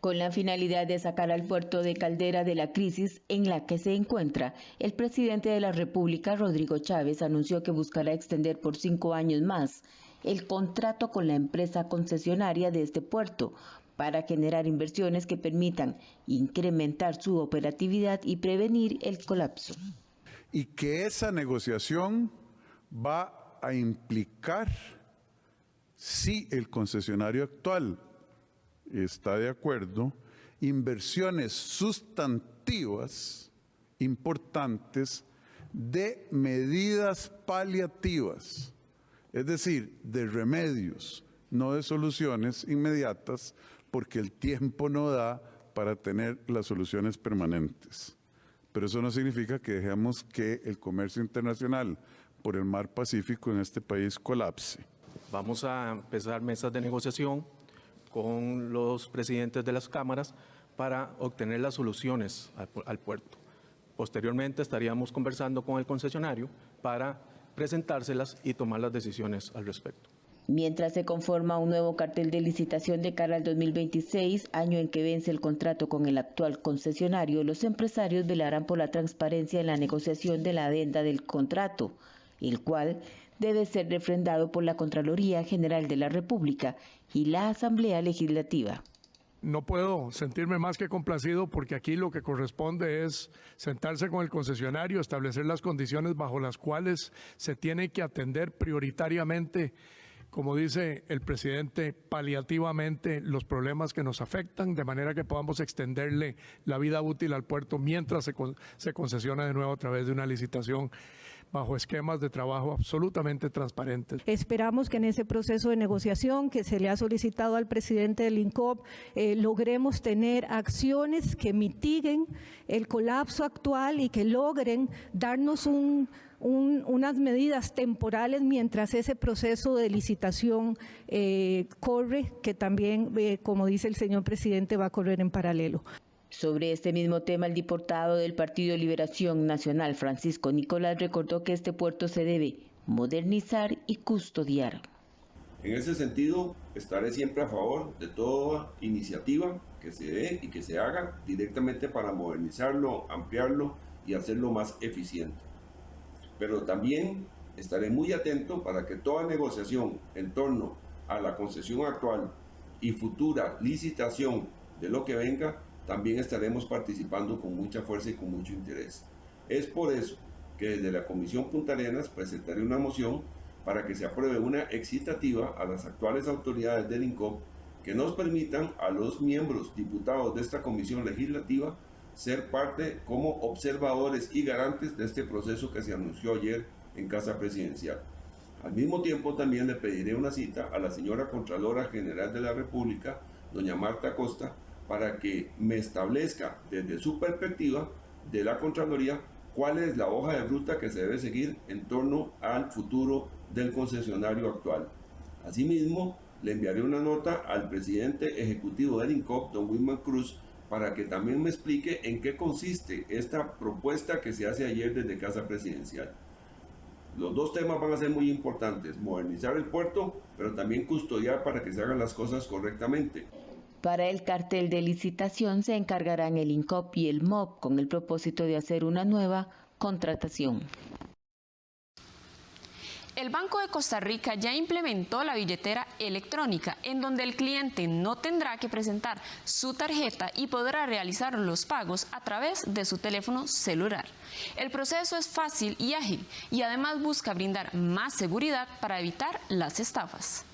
Con la finalidad de sacar al puerto de Caldera de la crisis en la que se encuentra, el presidente de la República, Rodrigo Chávez, anunció que buscará extender por 5 años más el contrato con la empresa concesionaria de este puerto para generar inversiones que permitan incrementar su operatividad y prevenir el colapso. Y que esa negociación va a implicar, si el concesionario actual está de acuerdo, inversiones sustantivas importantes de medidas paliativas, es decir, de remedios, no de soluciones inmediatas, porque el tiempo no da para tener las soluciones permanentes. Pero eso no significa que dejemos que el comercio internacional por el mar Pacífico en este país colapse. Vamos a empezar mesas de negociación con los presidentes de las cámaras para obtener las soluciones al puerto. Posteriormente estaríamos conversando con el concesionario para presentárselas y tomar las decisiones al respecto. Mientras se conforma un nuevo cartel de licitación de cara al 2026, año en que vence el contrato con el actual concesionario, los empresarios velarán por la transparencia en la negociación de la adenda del contrato, el cual debe ser refrendado por la Contraloría General de la República y la Asamblea Legislativa. No puedo sentirme más que complacido porque aquí lo que corresponde es sentarse con el concesionario, establecer las condiciones bajo las cuales se tiene que atender prioritariamente, como dice el presidente, paliativamente los problemas que nos afectan, de manera que podamos extenderle la vida útil al puerto mientras se concesiona de nuevo a través de una licitación bajo esquemas de trabajo absolutamente transparentes. Esperamos que en ese proceso de negociación que se le ha solicitado al presidente del INCOP logremos tener acciones que mitiguen el colapso actual y que logren darnos unas medidas temporales mientras ese proceso de licitación corre, que también, como dice el señor presidente, va a correr en paralelo. Sobre este mismo tema, el diputado del Partido Liberación Nacional, Francisco Nicolás, recordó que este puerto se debe modernizar y custodiar. En ese sentido, estaré siempre a favor de toda iniciativa que se dé y que se haga directamente para modernizarlo, ampliarlo y hacerlo más eficiente. Pero también estaré muy atento para que toda negociación en torno a la concesión actual y futura licitación de lo que venga, también estaremos participando con mucha fuerza y con mucho interés. Es por eso que desde la Comisión Punta Arenas presentaré una moción para que se apruebe una excitativa a las actuales autoridades del INCOP que nos permitan a los miembros diputados de esta comisión legislativa ser parte como observadores y garantes de este proceso que se anunció ayer en Casa Presidencial. Al mismo tiempo también le pediré una cita a la señora Contralora General de la República, doña Marta Costa, para que me establezca desde su perspectiva de la Contraloría cuál es la hoja de ruta que se debe seguir en torno al futuro del concesionario actual. Asimismo, le enviaré una nota al presidente ejecutivo del INCOP, don Wilman Cruz, para que también me explique en qué consiste esta propuesta que se hace ayer desde Casa Presidencial. Los dos temas van a ser muy importantes, modernizar el puerto, pero también custodiar para que se hagan las cosas correctamente. Para el cartel de licitación se encargarán el INCOP y el MOP con el propósito de hacer una nueva contratación. El Banco de Costa Rica ya implementó la billetera electrónica, en donde el cliente no tendrá que presentar su tarjeta y podrá realizar los pagos a través de su teléfono celular. El proceso es fácil y ágil y además busca brindar más seguridad para evitar las estafas.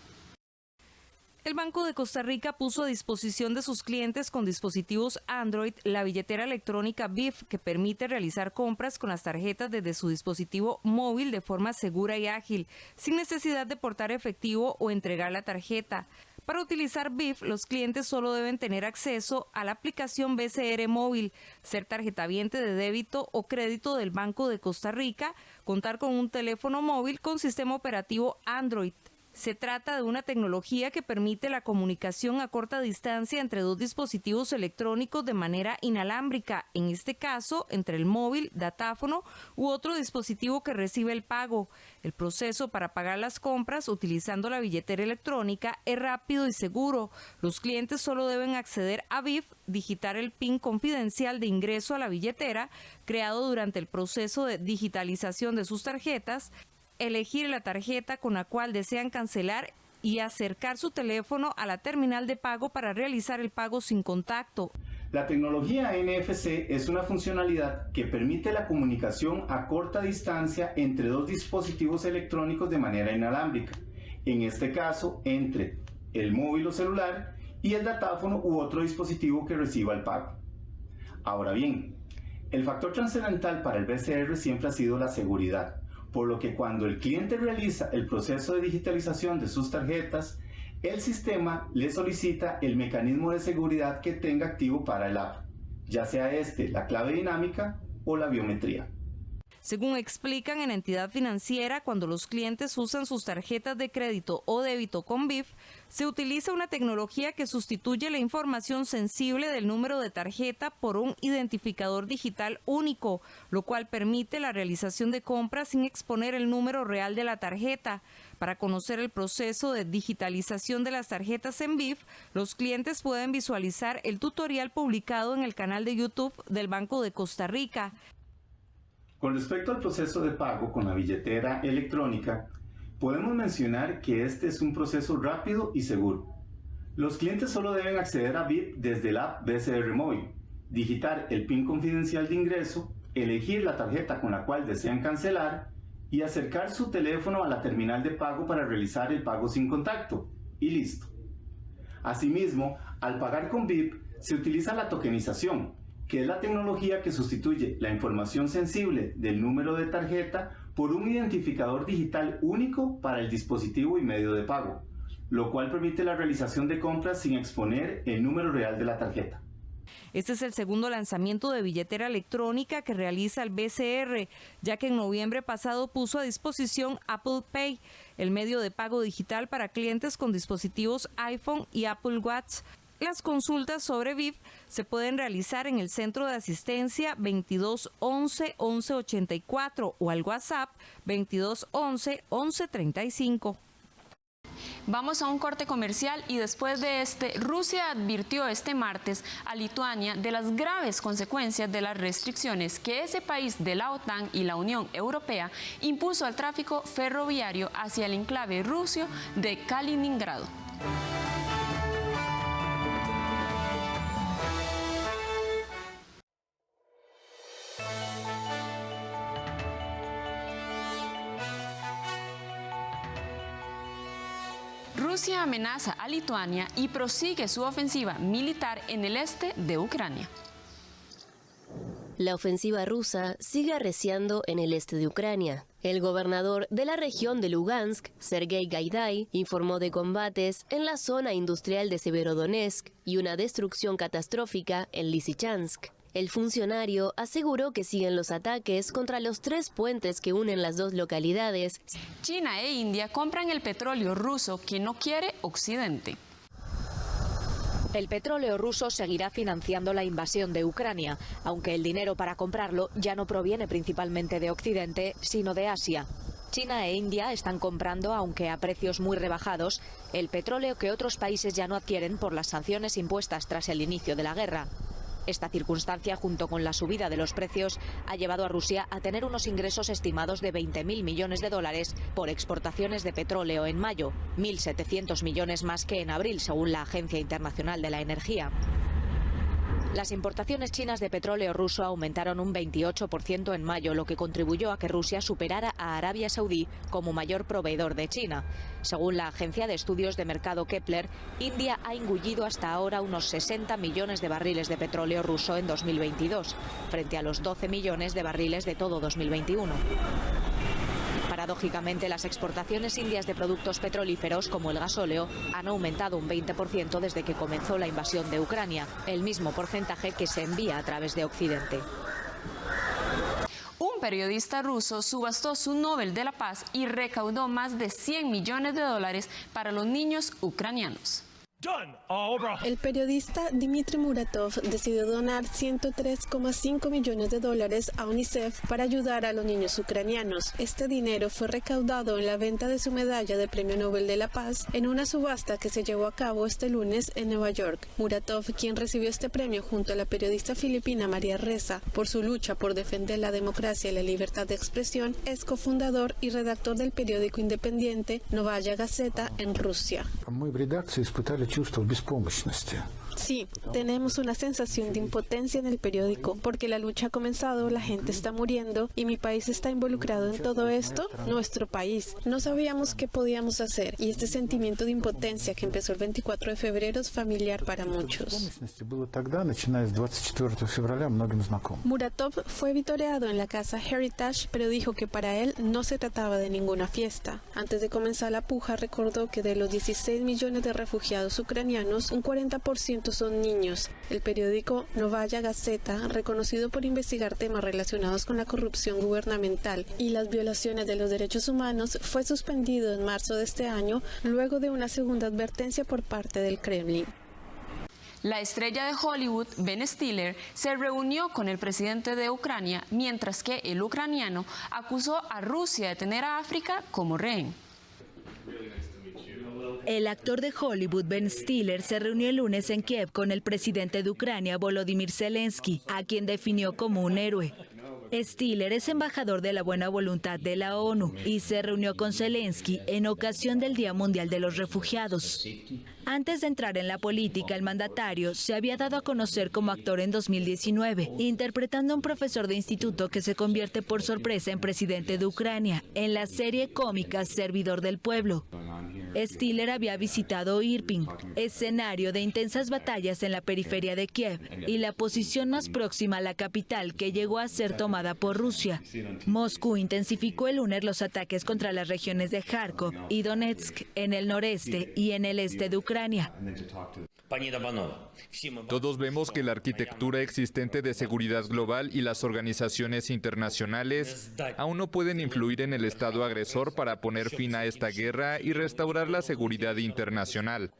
El Banco de Costa Rica puso a disposición de sus clientes con dispositivos Android la billetera electrónica BIF, que permite realizar compras con las tarjetas desde su dispositivo móvil de forma segura y ágil, sin necesidad de portar efectivo o entregar la tarjeta. Para utilizar BIF, los clientes solo deben tener acceso a la aplicación BCR Móvil, ser tarjetaviente de débito o crédito del Banco de Costa Rica, contar con un teléfono móvil con sistema operativo Android. Se trata de una tecnología que permite la comunicación a corta distancia entre dos dispositivos electrónicos de manera inalámbrica, en este caso entre el móvil, datáfono u otro dispositivo que recibe el pago. El proceso para pagar las compras utilizando la billetera electrónica es rápido y seguro. Los clientes solo deben acceder a BIF, digitar el PIN confidencial de ingreso a la billetera, creado durante el proceso de digitalización de sus tarjetas, elegir la tarjeta con la cual desean cancelar y acercar su teléfono a la terminal de pago para realizar el pago sin contacto. La tecnología NFC es una funcionalidad que permite la comunicación a corta distancia entre dos dispositivos electrónicos de manera inalámbrica, en este caso entre el móvil o celular y el datáfono u otro dispositivo que reciba el pago. Ahora bien, el factor trascendental para el BCR siempre ha sido la seguridad, por lo que cuando el cliente realiza el proceso de digitalización de sus tarjetas, el sistema le solicita el mecanismo de seguridad que tenga activo para el app, ya sea la clave dinámica o la biometría. Según explican en entidad financiera, cuando los clientes usan sus tarjetas de crédito o débito con BIF, se utiliza una tecnología que sustituye la información sensible del número de tarjeta por un identificador digital único, lo cual permite la realización de compras sin exponer el número real de la tarjeta. Para conocer el proceso de digitalización de las tarjetas en BIF, los clientes pueden visualizar el tutorial publicado en el canal de YouTube del Banco de Costa Rica. Con respecto al proceso de pago con la billetera electrónica, podemos mencionar que este es un proceso rápido y seguro. Los clientes solo deben acceder a BIP desde la app BCR Móvil, digitar el PIN confidencial de ingreso, elegir la tarjeta con la cual desean cancelar y acercar su teléfono a la terminal de pago para realizar el pago sin contacto, y listo. Asimismo, al pagar con BIP se utiliza la tokenización, que es la tecnología que sustituye la información sensible del número de tarjeta por un identificador digital único para el dispositivo y medio de pago, lo cual permite la realización de compras sin exponer el número real de la tarjeta. Este es el segundo lanzamiento de billetera electrónica que realiza el BCR, ya que en noviembre pasado puso a disposición Apple Pay, el medio de pago digital para clientes con dispositivos iPhone y Apple Watch. Las consultas sobre BIF se pueden realizar en el Centro de Asistencia 2211 1184 o al WhatsApp 2211 1135. Vamos a un corte comercial y después de Rusia advirtió este martes a Lituania de las graves consecuencias de las restricciones que ese país de la OTAN y la Unión Europea impuso al tráfico ferroviario hacia el enclave ruso de Kaliningrado. Rusia amenaza a Lituania y prosigue su ofensiva militar en el este de Ucrania. La ofensiva rusa sigue arreciando en el este de Ucrania. El gobernador de la región de Lugansk, Sergei Gaidai, informó de combates en la zona industrial de Severodonetsk y una destrucción catastrófica en Lysychansk. El funcionario aseguró que siguen los ataques contra los 3 puentes que unen las dos localidades. China e India compran el petróleo ruso que no quiere Occidente. El petróleo ruso seguirá financiando la invasión de Ucrania, aunque el dinero para comprarlo ya no proviene principalmente de Occidente, sino de Asia. China e India están comprando, aunque a precios muy rebajados, el petróleo que otros países ya no adquieren por las sanciones impuestas tras el inicio de la guerra. Esta circunstancia, junto con la subida de los precios, ha llevado a Rusia a tener unos ingresos estimados de 20.000 millones de dólares por exportaciones de petróleo en mayo, 1.700 millones más que en abril, según la Agencia Internacional de la Energía. Las importaciones chinas de petróleo ruso aumentaron un 28% en mayo, lo que contribuyó a que Rusia superara a Arabia Saudí como mayor proveedor de China. Según la agencia de estudios de mercado Kepler, India ha engullido hasta ahora unos 60 millones de barriles de petróleo ruso en 2022, frente a los 12 millones de barriles de todo 2021. Paradójicamente, las exportaciones indias de productos petrolíferos como el gasóleo han aumentado un 20% desde que comenzó la invasión de Ucrania, el mismo porcentaje que se envía a través de Occidente. Un periodista ruso subastó su Nobel de la Paz y recaudó más de $100 millones para los niños ucranianos. El periodista Dmitry Muratov decidió donar $103,5 millones a UNICEF para ayudar a los niños ucranianos. Este dinero fue recaudado en la venta de su medalla de Premio Nobel de la Paz en una subasta que se llevó a cabo este lunes en Nueva York. Muratov, quien recibió este premio junto a la periodista filipina María Ressa por su lucha por defender la democracia y la libertad de expresión, es cofundador y redactor del periódico independiente Novaya Gazeta en Rusia. Sí, tenemos una sensación de impotencia en el periódico, porque la lucha ha comenzado, la gente está muriendo y mi país está involucrado en todo esto, nuestro país. No sabíamos qué podíamos hacer y este sentimiento de impotencia que empezó el 24 de febrero es familiar para muchos. Muratov fue vitoreado en la casa Heritage, pero dijo que para él no se trataba de ninguna fiesta. Antes de comenzar la puja, recordó que de los 16 millones de refugiados ucranianos, un 40% son niños. El periódico Novaya Gazeta, reconocido por investigar temas relacionados con la corrupción gubernamental y las violaciones de los derechos humanos, fue suspendido en marzo de este año luego de una segunda advertencia por parte del Kremlin. La estrella de Hollywood, Ben Stiller, se reunió con el presidente de Ucrania, mientras que el ucraniano acusó a Rusia de tener a África como rehén. El actor de Hollywood, Ben Stiller, se reunió el lunes en Kiev con el presidente de Ucrania, Volodymyr Zelensky, a quien definió como un héroe. Stiller es embajador de la buena voluntad de la ONU y se reunió con Zelensky en ocasión del Día Mundial de los Refugiados. Antes de entrar en la política, el mandatario se había dado a conocer como actor en 2019, interpretando a un profesor de instituto que se convierte por sorpresa en presidente de Ucrania, en la serie cómica Servidor del Pueblo. Stiller había visitado Irpin, escenario de intensas batallas en la periferia de Kiev y la posición más próxima a la capital que llegó a ser tomada por Rusia. Moscú intensificó el lunes los ataques contra las regiones de Kharkov y Donetsk en el noreste y en el este de Ucrania. Todos vemos que la arquitectura existente de seguridad global y las organizaciones internacionales aún no pueden influir en el Estado agresor para poner fin a esta guerra y restaurar la seguridad internacional.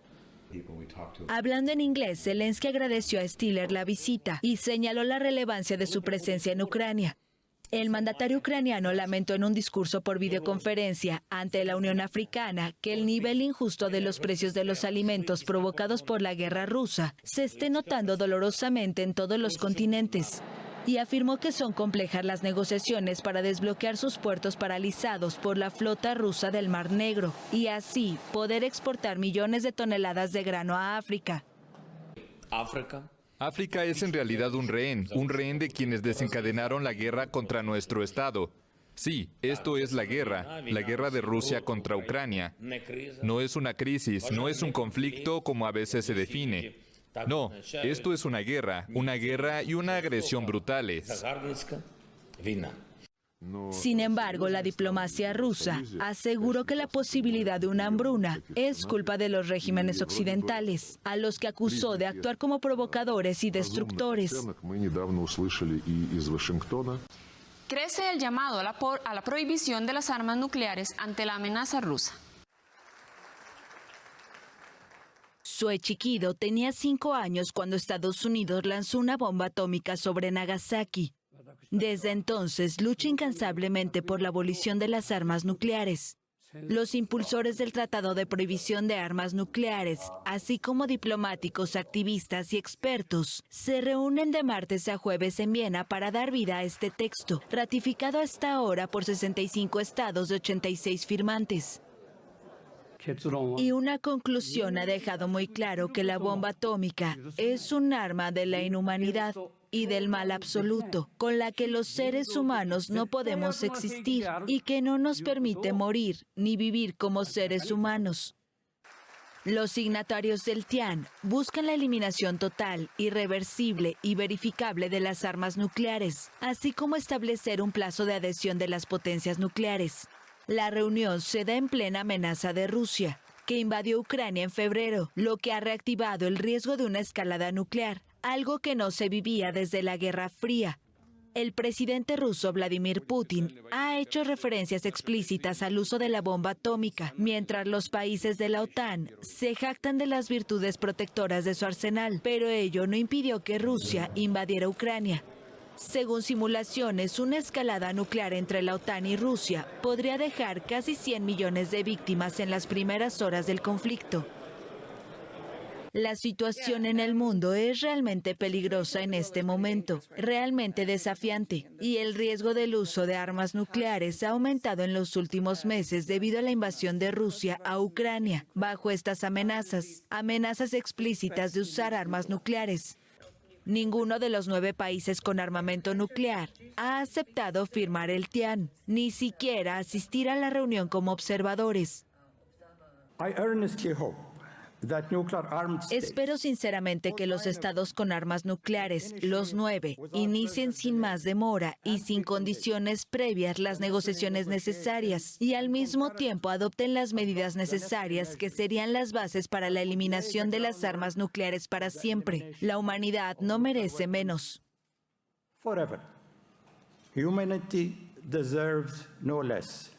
Hablando en inglés, Zelensky agradeció a Stiller la visita y señaló la relevancia de su presencia en Ucrania. El mandatario ucraniano lamentó en un discurso por videoconferencia ante la Unión Africana que el nivel injusto de los precios de los alimentos provocados por la guerra rusa se esté notando dolorosamente en todos los continentes. Y afirmó que son complejas las negociaciones para desbloquear sus puertos paralizados por la flota rusa del Mar Negro y así poder exportar millones de toneladas de grano a África. África es en realidad un rehén de quienes desencadenaron la guerra contra nuestro Estado. Sí, esto es la guerra de Rusia contra Ucrania. No es una crisis, no es un conflicto como a veces se define. No, esto es una guerra y una agresión brutales. Sin embargo, la diplomacia rusa aseguró que la posibilidad de una hambruna es culpa de los regímenes occidentales, a los que acusó de actuar como provocadores y destructores. Crece el llamado a la prohibición de las armas nucleares ante la amenaza rusa. Sue Chiquido tenía 5 años cuando Estados Unidos lanzó una bomba atómica sobre Nagasaki. Desde entonces lucha incansablemente por la abolición de las armas nucleares. Los impulsores del Tratado de Prohibición de Armas Nucleares, así como diplomáticos, activistas y expertos, se reúnen de martes a jueves en Viena para dar vida a este texto, ratificado hasta ahora por 65 estados de 86 firmantes. Y una conclusión ha dejado muy claro que la bomba atómica es un arma de la inhumanidad y del mal absoluto, con la que los seres humanos no podemos existir y que no nos permite morir ni vivir como seres humanos. Los signatarios del TIAN buscan la eliminación total, irreversible y verificable de las armas nucleares, así como establecer un plazo de adhesión de las potencias nucleares. La reunión se da en plena amenaza de Rusia, que invadió Ucrania en febrero, lo que ha reactivado el riesgo de una escalada nuclear, algo que no se vivía desde la Guerra Fría. El presidente ruso Vladimir Putin ha hecho referencias explícitas al uso de la bomba atómica, mientras los países de la OTAN se jactan de las virtudes protectoras de su arsenal, pero ello no impidió que Rusia invadiera Ucrania. Según simulaciones, una escalada nuclear entre la OTAN y Rusia podría dejar casi 100 millones de víctimas en las primeras horas del conflicto. La situación en el mundo es realmente peligrosa en este momento, realmente desafiante, y el riesgo del uso de armas nucleares ha aumentado en los últimos meses debido a la invasión de Rusia a Ucrania. Bajo estas amenazas explícitas de usar armas nucleares, ninguno de los 9 países con armamento nuclear ha aceptado firmar el TIAN, ni siquiera asistir a la reunión como observadores. Espero sinceramente que los estados con armas nucleares, los 9, inicien sin más demora y sin condiciones previas las negociaciones necesarias y al mismo tiempo adopten las medidas necesarias que serían las bases para la eliminación de las armas nucleares para siempre. La humanidad no merece menos. Forever. Humanity deserves no less.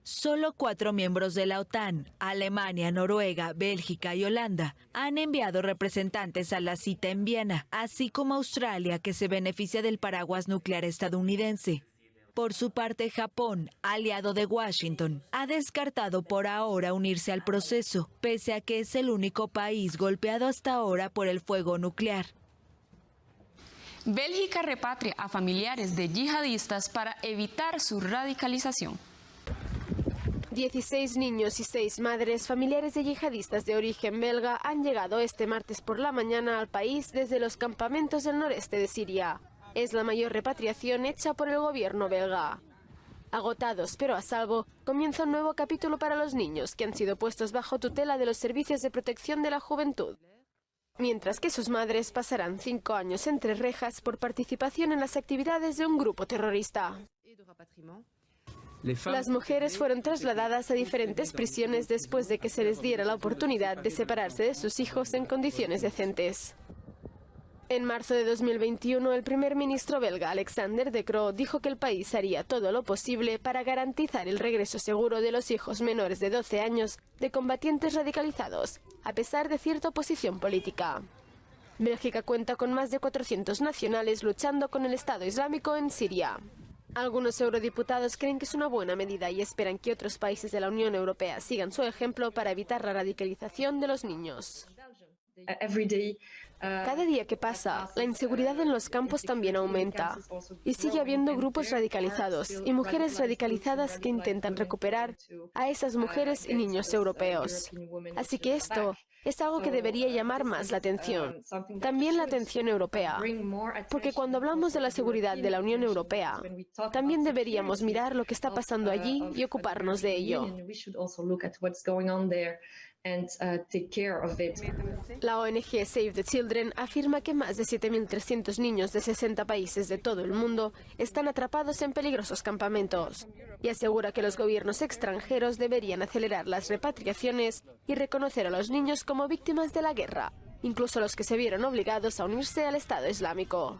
Solo 4 miembros de la OTAN, Alemania, Noruega, Bélgica y Holanda, han enviado representantes a la cita en Viena, así como Australia, que se beneficia del paraguas nuclear estadounidense. Por su parte, Japón, aliado de Washington, ha descartado por ahora unirse al proceso, pese a que es el único país golpeado hasta ahora por el fuego nuclear. Bélgica repatria a familiares de yihadistas para evitar su radicalización. 16 niños y 6 madres familiares de yihadistas de origen belga han llegado este martes por la mañana al país desde los campamentos del noreste de Siria. Es la mayor repatriación hecha por el gobierno belga. Agotados pero a salvo, comienza un nuevo capítulo para los niños que han sido puestos bajo tutela de los servicios de protección de la juventud. Mientras que sus madres pasarán 5 años entre rejas por participación en las actividades de un grupo terrorista. Las mujeres fueron trasladadas a diferentes prisiones después de que se les diera la oportunidad de separarse de sus hijos en condiciones decentes. En marzo de 2021, el primer ministro belga Alexander De Croo dijo que el país haría todo lo posible para garantizar el regreso seguro de los hijos menores de 12 años de combatientes radicalizados, a pesar de cierta oposición política. Bélgica cuenta con más de 400 nacionales luchando con el Estado Islámico en Siria. Algunos eurodiputados creen que es una buena medida y esperan que otros países de la Unión Europea sigan su ejemplo para evitar la radicalización de los niños. Cada día que pasa, la inseguridad en los campos también aumenta y sigue habiendo grupos radicalizados y mujeres radicalizadas que intentan recuperar a esas mujeres y niños europeos. Así que esto es algo que debería llamar más la atención. También la atención europea, porque cuando hablamos de la seguridad de la Unión Europea, también deberíamos mirar lo que está pasando allí y ocuparnos de ello. La ONG Save the Children afirma que más de 7.300 niños de 60 países de todo el mundo están atrapados en peligrosos campamentos y asegura que los gobiernos extranjeros deberían acelerar las repatriaciones y reconocer a los niños como víctimas de la guerra, incluso los que se vieron obligados a unirse al Estado Islámico.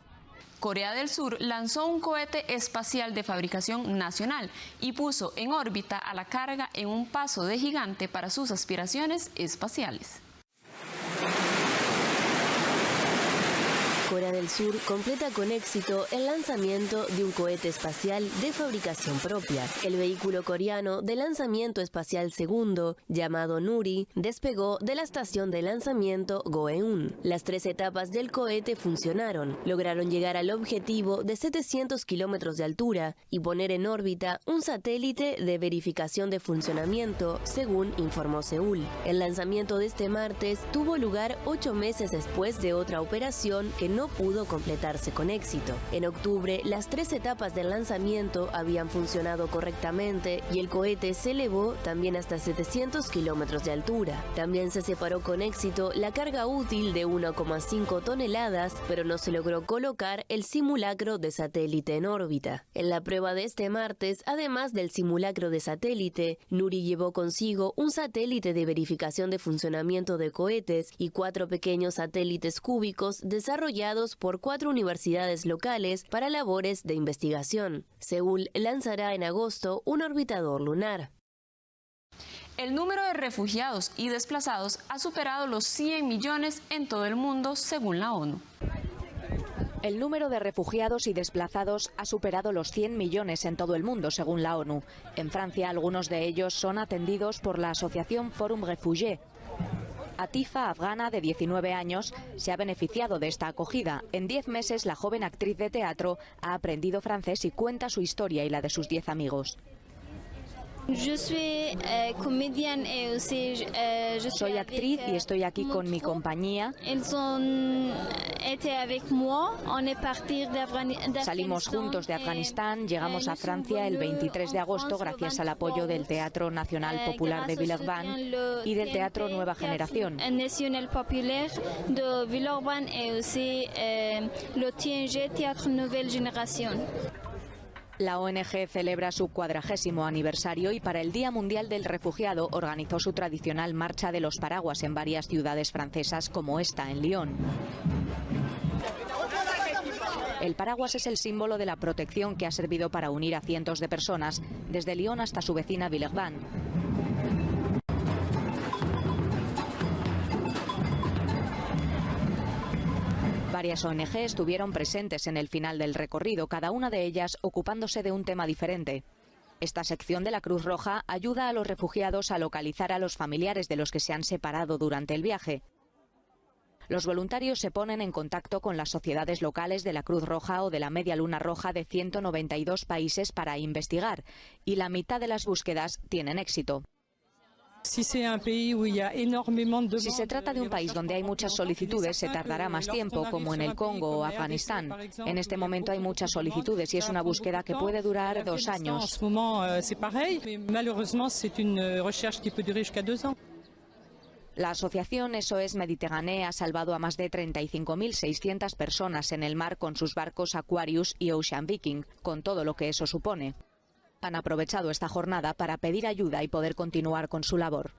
Corea del Sur lanzó un cohete espacial de fabricación nacional y puso en órbita a la carga en un paso de gigante para sus aspiraciones espaciales. Corea del Sur completa con éxito el lanzamiento de un cohete espacial de fabricación propia. El vehículo coreano de lanzamiento espacial segundo, llamado Nuri, despegó de la estación de lanzamiento Goeun. Las 3 etapas del cohete funcionaron. Lograron llegar al objetivo de 700 kilómetros de altura y poner en órbita un satélite de verificación de funcionamiento, según informó Seúl. El lanzamiento de este martes tuvo lugar 8 meses después de otra operación que no pudo completarse con éxito. En octubre, las 3 etapas del lanzamiento habían funcionado correctamente y el cohete se elevó también hasta 700 kilómetros de altura. También se separó con éxito la carga útil de 1,5 toneladas, pero no se logró colocar el simulacro de satélite en órbita. En la prueba de este martes, además del simulacro de satélite, Nuri llevó consigo un satélite de verificación de funcionamiento de cohetes y 4 pequeños satélites cúbicos desarrollados empleados por 4 universidades locales para labores de investigación. Seúl lanzará en agosto un orbitador lunar. El número de refugiados y desplazados ha superado los 100 millones en todo el mundo, según la ONU. El número de refugiados y desplazados ha superado los 100 millones en todo el mundo, según la ONU. En Francia, algunos de ellos son atendidos por la asociación Forum Réfugiés. Atifa, afgana de 19 años, se ha beneficiado de esta acogida. En 10 meses, la joven actriz de teatro ha aprendido francés y cuenta su historia y la de sus 10 amigos. Soy actriz y estoy aquí con mi compañía. Salimos juntos de Afganistán, llegamos a Francia el 23 de agosto gracias al apoyo del Teatro Nacional Popular de Villeurbanne y del Teatro Nueva Generación. La ONG celebra su 40º aniversario y para el Día Mundial del Refugiado organizó su tradicional Marcha de los Paraguas en varias ciudades francesas como esta, en Lyon. El paraguas es el símbolo de la protección que ha servido para unir a cientos de personas, desde Lyon hasta su vecina Villeurbanne. Varias ONG estuvieron presentes en el final del recorrido, cada una de ellas ocupándose de un tema diferente. Esta sección de la Cruz Roja ayuda a los refugiados a localizar a los familiares de los que se han separado durante el viaje. Los voluntarios se ponen en contacto con las sociedades locales de la Cruz Roja o de la Media Luna Roja de 192 países para investigar, y la mitad de las búsquedas tienen éxito. Si se trata de un país donde hay muchas solicitudes, se tardará más tiempo, como en el Congo o Afganistán. En este momento hay muchas solicitudes y es una búsqueda que puede durar 2 años. La asociación SOS Méditerranée ha salvado a más de 35.600 personas en el mar con sus barcos Aquarius y Ocean Viking, con todo lo que eso supone. Han aprovechado esta jornada para pedir ayuda y poder continuar con su labor.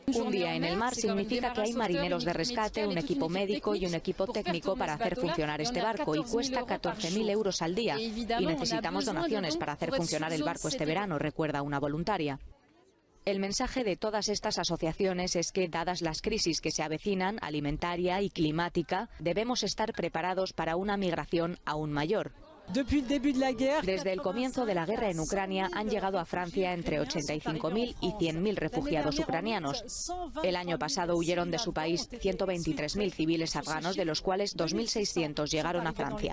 Un día en el mar significa que hay marineros de rescate, un equipo médico y un equipo técnico para hacer funcionar este barco, y cuesta 14.000 euros al día. Y necesitamos donaciones para hacer funcionar el barco este verano, recuerda una voluntaria. El mensaje de todas estas asociaciones es que, dadas las crisis que se avecinan, alimentaria y climática, debemos estar preparados para una migración aún mayor. Desde el comienzo de la guerra en Ucrania han llegado a Francia entre 85.000 y 100.000 refugiados ucranianos. El año pasado huyeron de su país 123.000 civiles afganos, de los cuales 2.600 llegaron a Francia.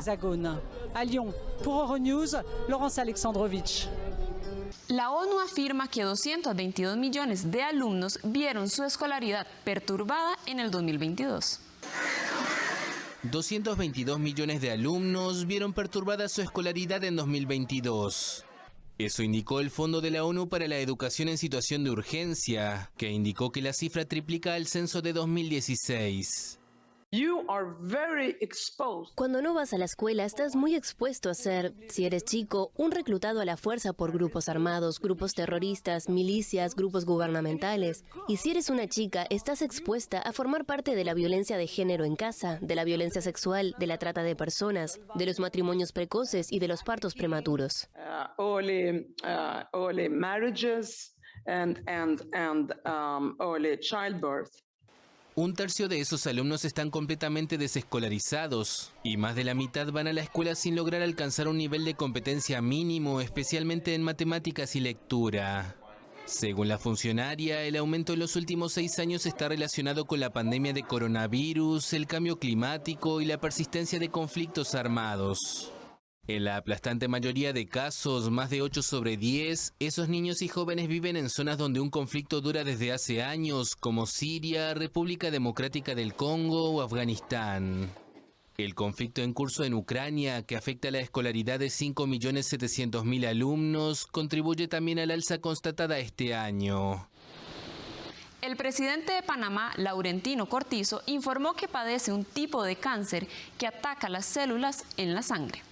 La ONU afirma que 222 millones de alumnos vieron su escolaridad perturbada en el 2022. 222 millones de alumnos vieron perturbada su escolaridad en 2022. Eso indicó el Fondo de la ONU para la Educación en Situación de Urgencia, que indicó que la cifra triplica al censo de 2016. Cuando no vas a la escuela, estás muy expuesto a ser, si eres chico, un reclutado a la fuerza por grupos armados, grupos terroristas, milicias, grupos gubernamentales. Y si eres una chica, estás expuesta a formar parte de la violencia de género en casa, de la violencia sexual, de la trata de personas, de los matrimonios precoces y de los partos prematuros. Early marriages and early childbirth. Un tercio de esos alumnos están completamente desescolarizados y más de la mitad van a la escuela sin lograr alcanzar un nivel de competencia mínimo, especialmente en matemáticas y lectura. Según la funcionaria, el aumento en los últimos 6 años está relacionado con la pandemia de coronavirus, el cambio climático y la persistencia de conflictos armados. En la aplastante mayoría de casos, más de 8 sobre 10, esos niños y jóvenes viven en zonas donde un conflicto dura desde hace años, como Siria, República Democrática del Congo o Afganistán. El conflicto en curso en Ucrania, que afecta a la escolaridad de 5.700.000 alumnos, contribuye también al alza constatada este año. El presidente de Panamá, Laurentino Cortizo, informó que padece un tipo de cáncer que ataca las células en la sangre.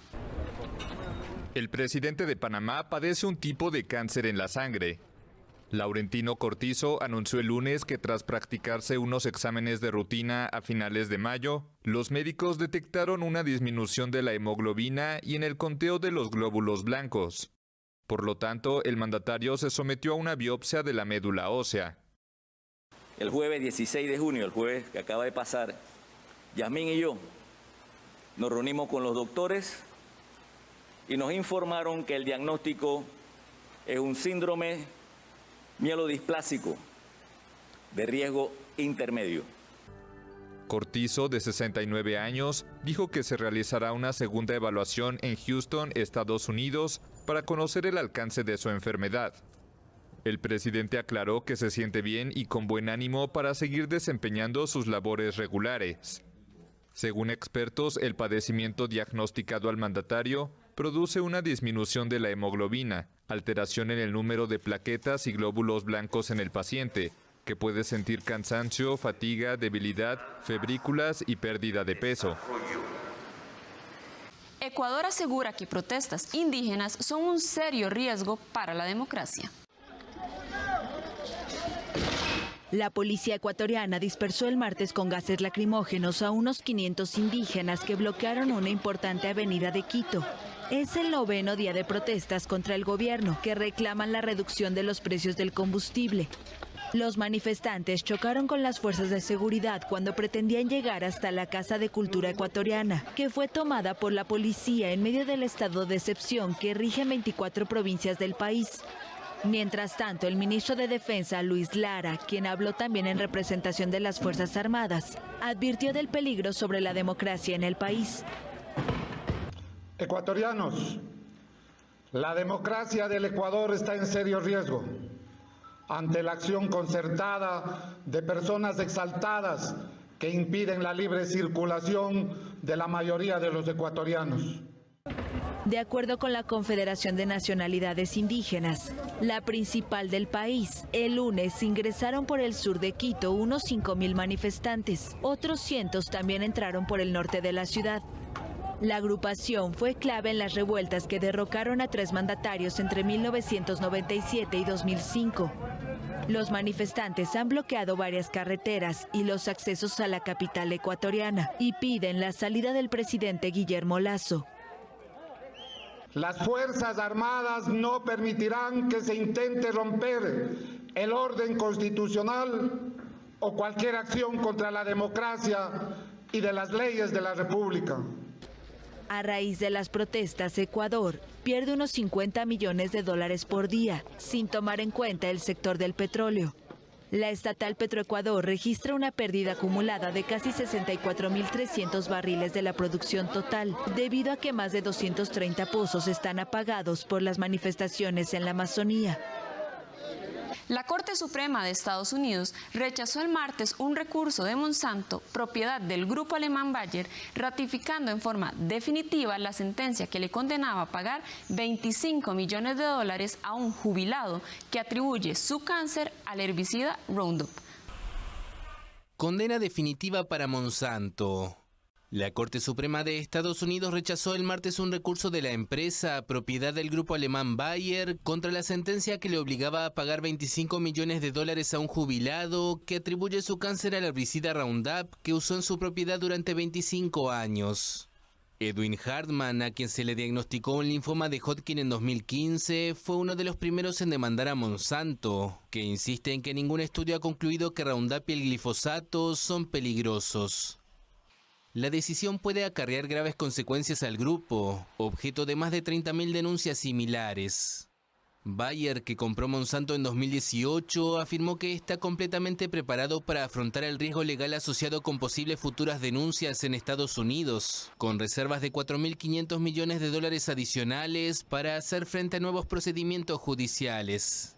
El presidente de Panamá padece un tipo de cáncer en la sangre. Laurentino Cortizo anunció el lunes que tras practicarse unos exámenes de rutina a finales de mayo, los médicos detectaron una disminución de la hemoglobina y en el conteo de los glóbulos blancos. Por lo tanto, el mandatario se sometió a una biopsia de la médula ósea. El jueves 16 de junio, el jueves que acaba de pasar, Yasmín y yo nos reunimos con los doctores y nos informaron que el diagnóstico es un síndrome mielodisplásico de riesgo intermedio. Cortizo, de 69 años, dijo que se realizará una segunda evaluación en Houston, Estados Unidos, para conocer el alcance de su enfermedad. El presidente aclaró que se siente bien y con buen ánimo para seguir desempeñando sus labores regulares. Según expertos, el padecimiento diagnosticado al mandatario produce una disminución de la hemoglobina, alteración en el número de plaquetas y glóbulos blancos en el paciente, que puede sentir cansancio, fatiga, debilidad, febrículas y pérdida de peso. Ecuador asegura que protestas indígenas son un serio riesgo para la democracia. La policía ecuatoriana dispersó el martes con gases lacrimógenos a unos 500 indígenas que bloquearon una importante avenida de Quito. Es el 9º día de protestas contra el gobierno, que reclaman la reducción de los precios del combustible. Los manifestantes chocaron con las fuerzas de seguridad cuando pretendían llegar hasta la Casa de Cultura Ecuatoriana, que fue tomada por la policía en medio del estado de excepción que rige en 24 provincias del país. Mientras tanto, el ministro de Defensa, Luis Lara, quien habló también en representación de las Fuerzas Armadas, advirtió del peligro sobre la democracia en el país. Ecuatorianos, la democracia del Ecuador está en serio riesgo ante la acción concertada de personas exaltadas que impiden la libre circulación de la mayoría de los ecuatorianos. De acuerdo con la Confederación de Nacionalidades Indígenas, la principal del país, el lunes ingresaron por el sur de Quito unos 5.000 manifestantes. Otros cientos también entraron por el norte de la ciudad. La agrupación fue clave en las revueltas que derrocaron a 3 mandatarios entre 1997 y 2005. Los manifestantes han bloqueado varias carreteras y los accesos a la capital ecuatoriana y piden la salida del presidente Guillermo Lasso. Las Fuerzas Armadas no permitirán que se intente romper el orden constitucional o cualquier acción contra la democracia y de las leyes de la República. A raíz de las protestas, Ecuador pierde unos $50 millones por día, sin tomar en cuenta el sector del petróleo. La estatal Petroecuador registra una pérdida acumulada de casi 64.300 barriles de la producción total, debido a que más de 230 pozos están apagados por las manifestaciones en la Amazonía. La Corte Suprema de Estados Unidos rechazó el martes un recurso de Monsanto, propiedad del grupo alemán Bayer, ratificando en forma definitiva la sentencia que le condenaba a pagar $25 millones a un jubilado que atribuye su cáncer al herbicida Roundup. Condena definitiva para Monsanto. La Corte Suprema de Estados Unidos rechazó el martes un recurso de la empresa, propiedad del grupo alemán Bayer, contra la sentencia que le obligaba a pagar $25 millones a un jubilado que atribuye su cáncer al herbicida Roundup que usó en su propiedad durante 25 años. Edwin Hartman, a quien se le diagnosticó un linfoma de Hodgkin en 2015, fue uno de los primeros en demandar a Monsanto, que insiste en que ningún estudio ha concluido que Roundup y el glifosato son peligrosos. La decisión puede acarrear graves consecuencias al grupo, objeto de más de 30.000 denuncias similares. Bayer, que compró Monsanto en 2018, afirmó que está completamente preparado para afrontar el riesgo legal asociado con posibles futuras denuncias en Estados Unidos, con reservas de $4.500 millones adicionales para hacer frente a nuevos procedimientos judiciales.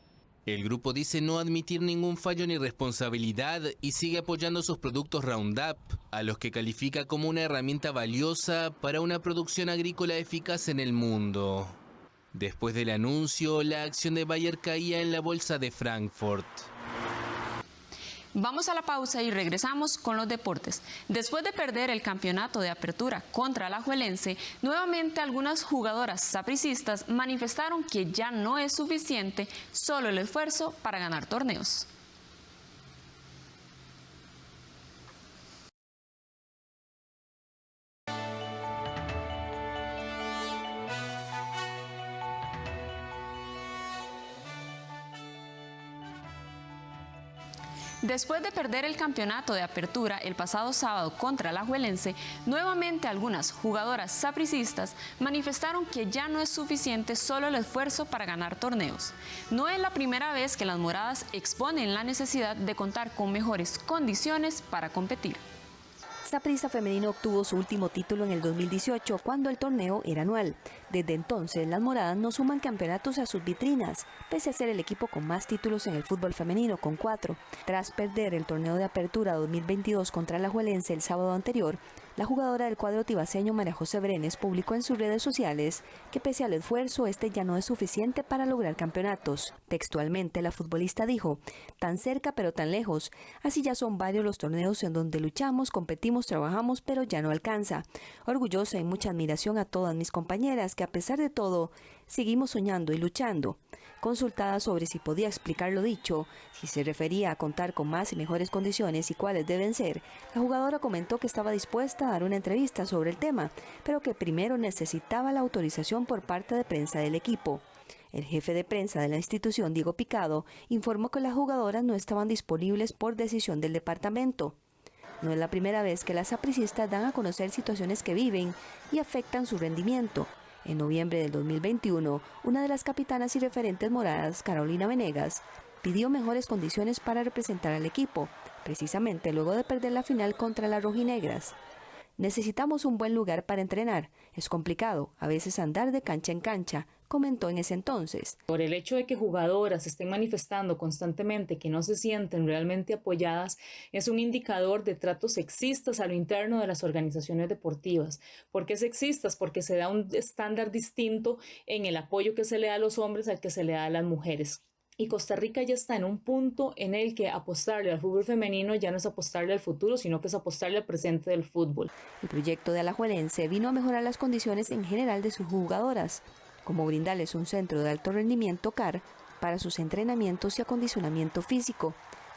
El grupo dice no admitir ningún fallo ni responsabilidad y sigue apoyando sus productos Roundup, a los que califica como una herramienta valiosa para una producción agrícola eficaz en el mundo. Después del anuncio, la acción de Bayer caía en la bolsa de Frankfurt. Vamos a la pausa y regresamos con los deportes. Después de perder el campeonato de apertura contra Alajuelense, nuevamente algunas jugadoras sapricistas manifestaron que ya no es suficiente solo el esfuerzo para ganar torneos. Después de perder el campeonato de apertura el pasado sábado contra Alajuelense, nuevamente algunas jugadoras sapricistas manifestaron que ya no es suficiente solo el esfuerzo para ganar torneos. No es la primera vez que las moradas exponen la necesidad de contar con mejores condiciones para competir. Saprissa Femenino obtuvo su último título en el 2018, cuando el torneo era anual. Desde entonces, las moradas no suman campeonatos a sus vitrinas, pese a ser el equipo con más títulos en el fútbol femenino, con 4. Tras perder el torneo de apertura 2022 contra Alajuelense el sábado anterior, la jugadora del cuadro tibaseño María José Brenes publicó en sus redes sociales que pese al esfuerzo, este ya no es suficiente para lograr campeonatos. Textualmente, la futbolista dijo: tan cerca pero tan lejos, así ya son varios los torneos en donde luchamos, competimos, trabajamos, pero ya no alcanza. Orgullosa y mucha admiración a todas mis compañeras que a pesar de todo, seguimos soñando y luchando. Consultada sobre si podía explicar lo dicho, si se refería a contar con más y mejores condiciones y cuáles deben ser, la jugadora comentó que estaba dispuesta a dar una entrevista sobre el tema, pero que primero necesitaba la autorización por parte de prensa del equipo. El jefe de prensa de la institución, Diego Picado, informó que las jugadoras no estaban disponibles por decisión del departamento. No es la primera vez que las sapricistas dan a conocer situaciones que viven y afectan su rendimiento. En noviembre del 2021, una de las capitanas y referentes moradas, Carolina Venegas, pidió mejores condiciones para representar al equipo, precisamente luego de perder la final contra las rojinegras. Necesitamos un buen lugar para entrenar. Es complicado, a veces andar de cancha en cancha, comentó en ese entonces. Por el hecho de que jugadoras estén manifestando constantemente que no se sienten realmente apoyadas, es un indicador de tratos sexistas a lo interno de las organizaciones deportivas. ¿Por qué sexistas? Porque se da un estándar distinto en el apoyo que se le da a los hombres al que se le da a las mujeres. Y Costa Rica ya está en un punto en el que apostarle al fútbol femenino ya no es apostarle al futuro, sino que es apostarle al presente del fútbol. El proyecto de Alajuelense vino a mejorar las condiciones en general de sus jugadoras, como brindarles un centro de alto rendimiento CAR para sus entrenamientos y acondicionamiento físico.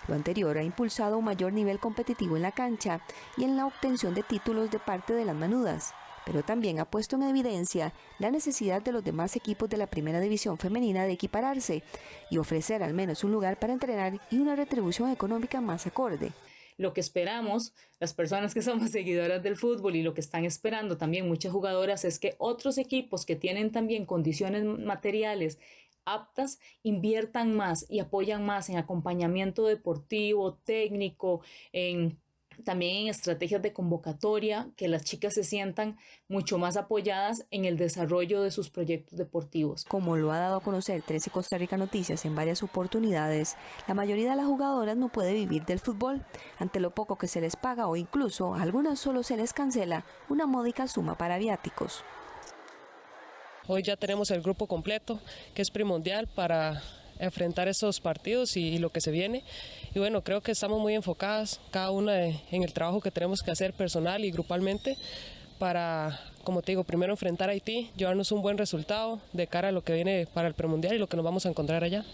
Lo anterior ha impulsado un mayor nivel competitivo en la cancha y en la obtención de títulos de parte de las manudas, pero también ha puesto en evidencia la necesidad de los demás equipos de la primera división femenina de equipararse y ofrecer al menos un lugar para entrenar y una retribución económica más acorde. Lo que esperamos, las personas que somos seguidoras del fútbol y lo que están esperando también muchas jugadoras es que otros equipos que tienen también condiciones materiales aptas inviertan más y apoyan más en acompañamiento deportivo, técnico, también en estrategias de convocatoria, que las chicas se sientan mucho más apoyadas en el desarrollo de sus proyectos deportivos. Como lo ha dado a conocer 13 Costa Rica Noticias en varias oportunidades, la mayoría de las jugadoras no puede vivir del fútbol, ante lo poco que se les paga o incluso a algunas solo se les cancela una módica suma para viáticos. Hoy ya tenemos el grupo completo, que es primordial para enfrentar esos partidos y lo que se viene. Y bueno, creo que estamos muy enfocadas, cada una en el trabajo que tenemos que hacer personal y grupalmente para, como te digo, primero enfrentar a Haití, llevarnos un buen resultado de cara a lo que viene para el premundial y lo que nos vamos a encontrar allá.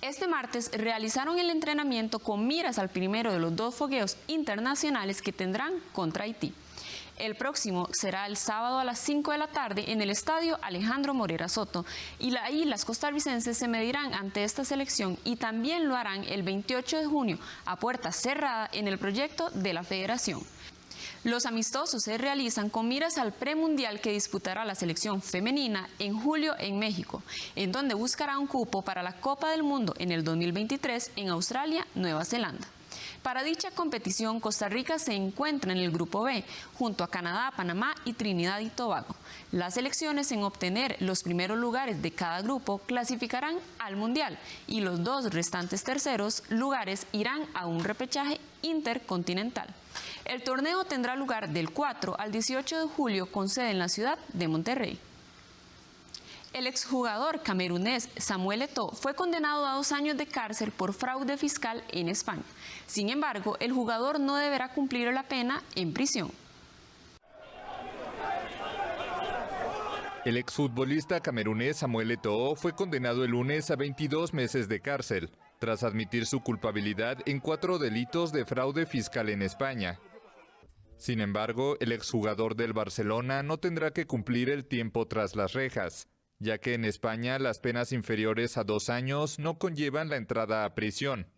Este martes realizaron el entrenamiento con miras al primero de los 2 fogueos internacionales que tendrán contra Haití. El próximo será el sábado a las 5 de la tarde en el estadio Alejandro Morera Soto y ahí las costarricenses se medirán ante esta selección y también lo harán el 28 de junio a puerta cerrada en el proyecto de la federación. Los amistosos se realizan con miras al premundial que disputará la selección femenina en julio en México, en donde buscará un cupo para la Copa del Mundo en el 2023 en Australia, Nueva Zelanda. Para dicha competición, Costa Rica se encuentra en el Grupo B, junto a Canadá, Panamá y Trinidad y Tobago. Las selecciones en obtener los primeros lugares de cada grupo clasificarán al Mundial y los 2 restantes terceros lugares irán a un repechaje intercontinental. El torneo tendrá lugar del 4 al 18 de julio con sede en la ciudad de Monterrey. El exjugador camerunés Samuel Eto'o fue condenado a 2 años de cárcel por fraude fiscal en España. Sin embargo, el jugador no deberá cumplir la pena en prisión. El exfutbolista camerunés Samuel Eto'o fue condenado el lunes a 22 meses de cárcel, tras admitir su culpabilidad en 4 delitos de fraude fiscal en España. Sin embargo, el exjugador del Barcelona no tendrá que cumplir el tiempo tras las rejas, ya que en España las penas inferiores a 2 años no conllevan la entrada a prisión.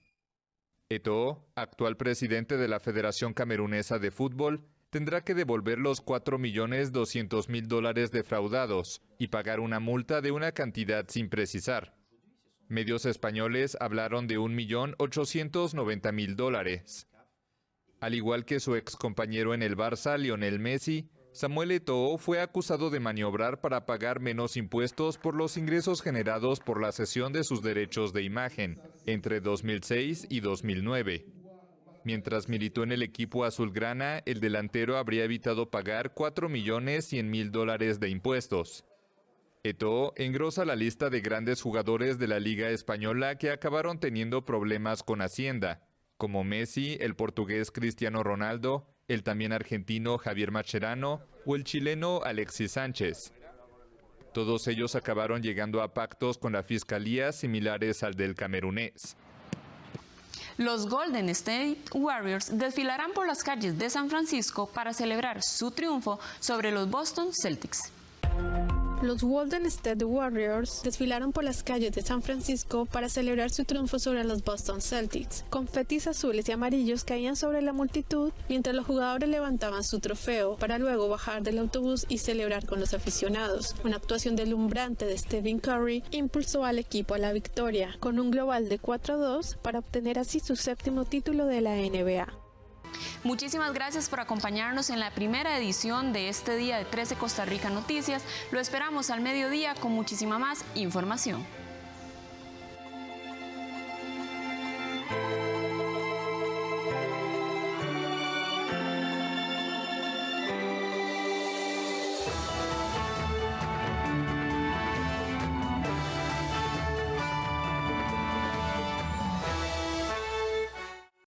Eto'o, actual presidente de la Federación Camerunesa de Fútbol, tendrá que devolver los $4.200.000 defraudados y pagar una multa de una cantidad sin precisar. Medios españoles hablaron de $1.890.000. Al igual que su excompañero en el Barça, Lionel Messi, Samuel Eto'o fue acusado de maniobrar para pagar menos impuestos por los ingresos generados por la cesión de sus derechos de imagen entre 2006 y 2009. Mientras militó en el equipo azulgrana, el delantero habría evitado pagar $4.100.000 de impuestos. Eto'o engrosa la lista de grandes jugadores de la Liga Española que acabaron teniendo problemas con Hacienda, como Messi, el portugués Cristiano Ronaldo, el también argentino Javier Mascherano o el chileno Alexis Sánchez. Todos ellos acabaron llegando a pactos con la fiscalía similares al del camerunés. Los Golden State Warriors desfilarán por las calles de San Francisco para celebrar su triunfo sobre los Boston Celtics. Los Golden State Warriors desfilaron por las calles de San Francisco para celebrar su triunfo sobre los Boston Celtics. Confetis azules y amarillos caían sobre la multitud mientras los jugadores levantaban su trofeo para luego bajar del autobús y celebrar con los aficionados. Una actuación deslumbrante de Stephen Curry impulsó al equipo a la victoria, con un global de 4-2 para obtener así su 7º título de la NBA. Muchísimas gracias por acompañarnos en la primera edición de este día de 13 Costa Rica Noticias. Lo esperamos al mediodía con muchísima más información.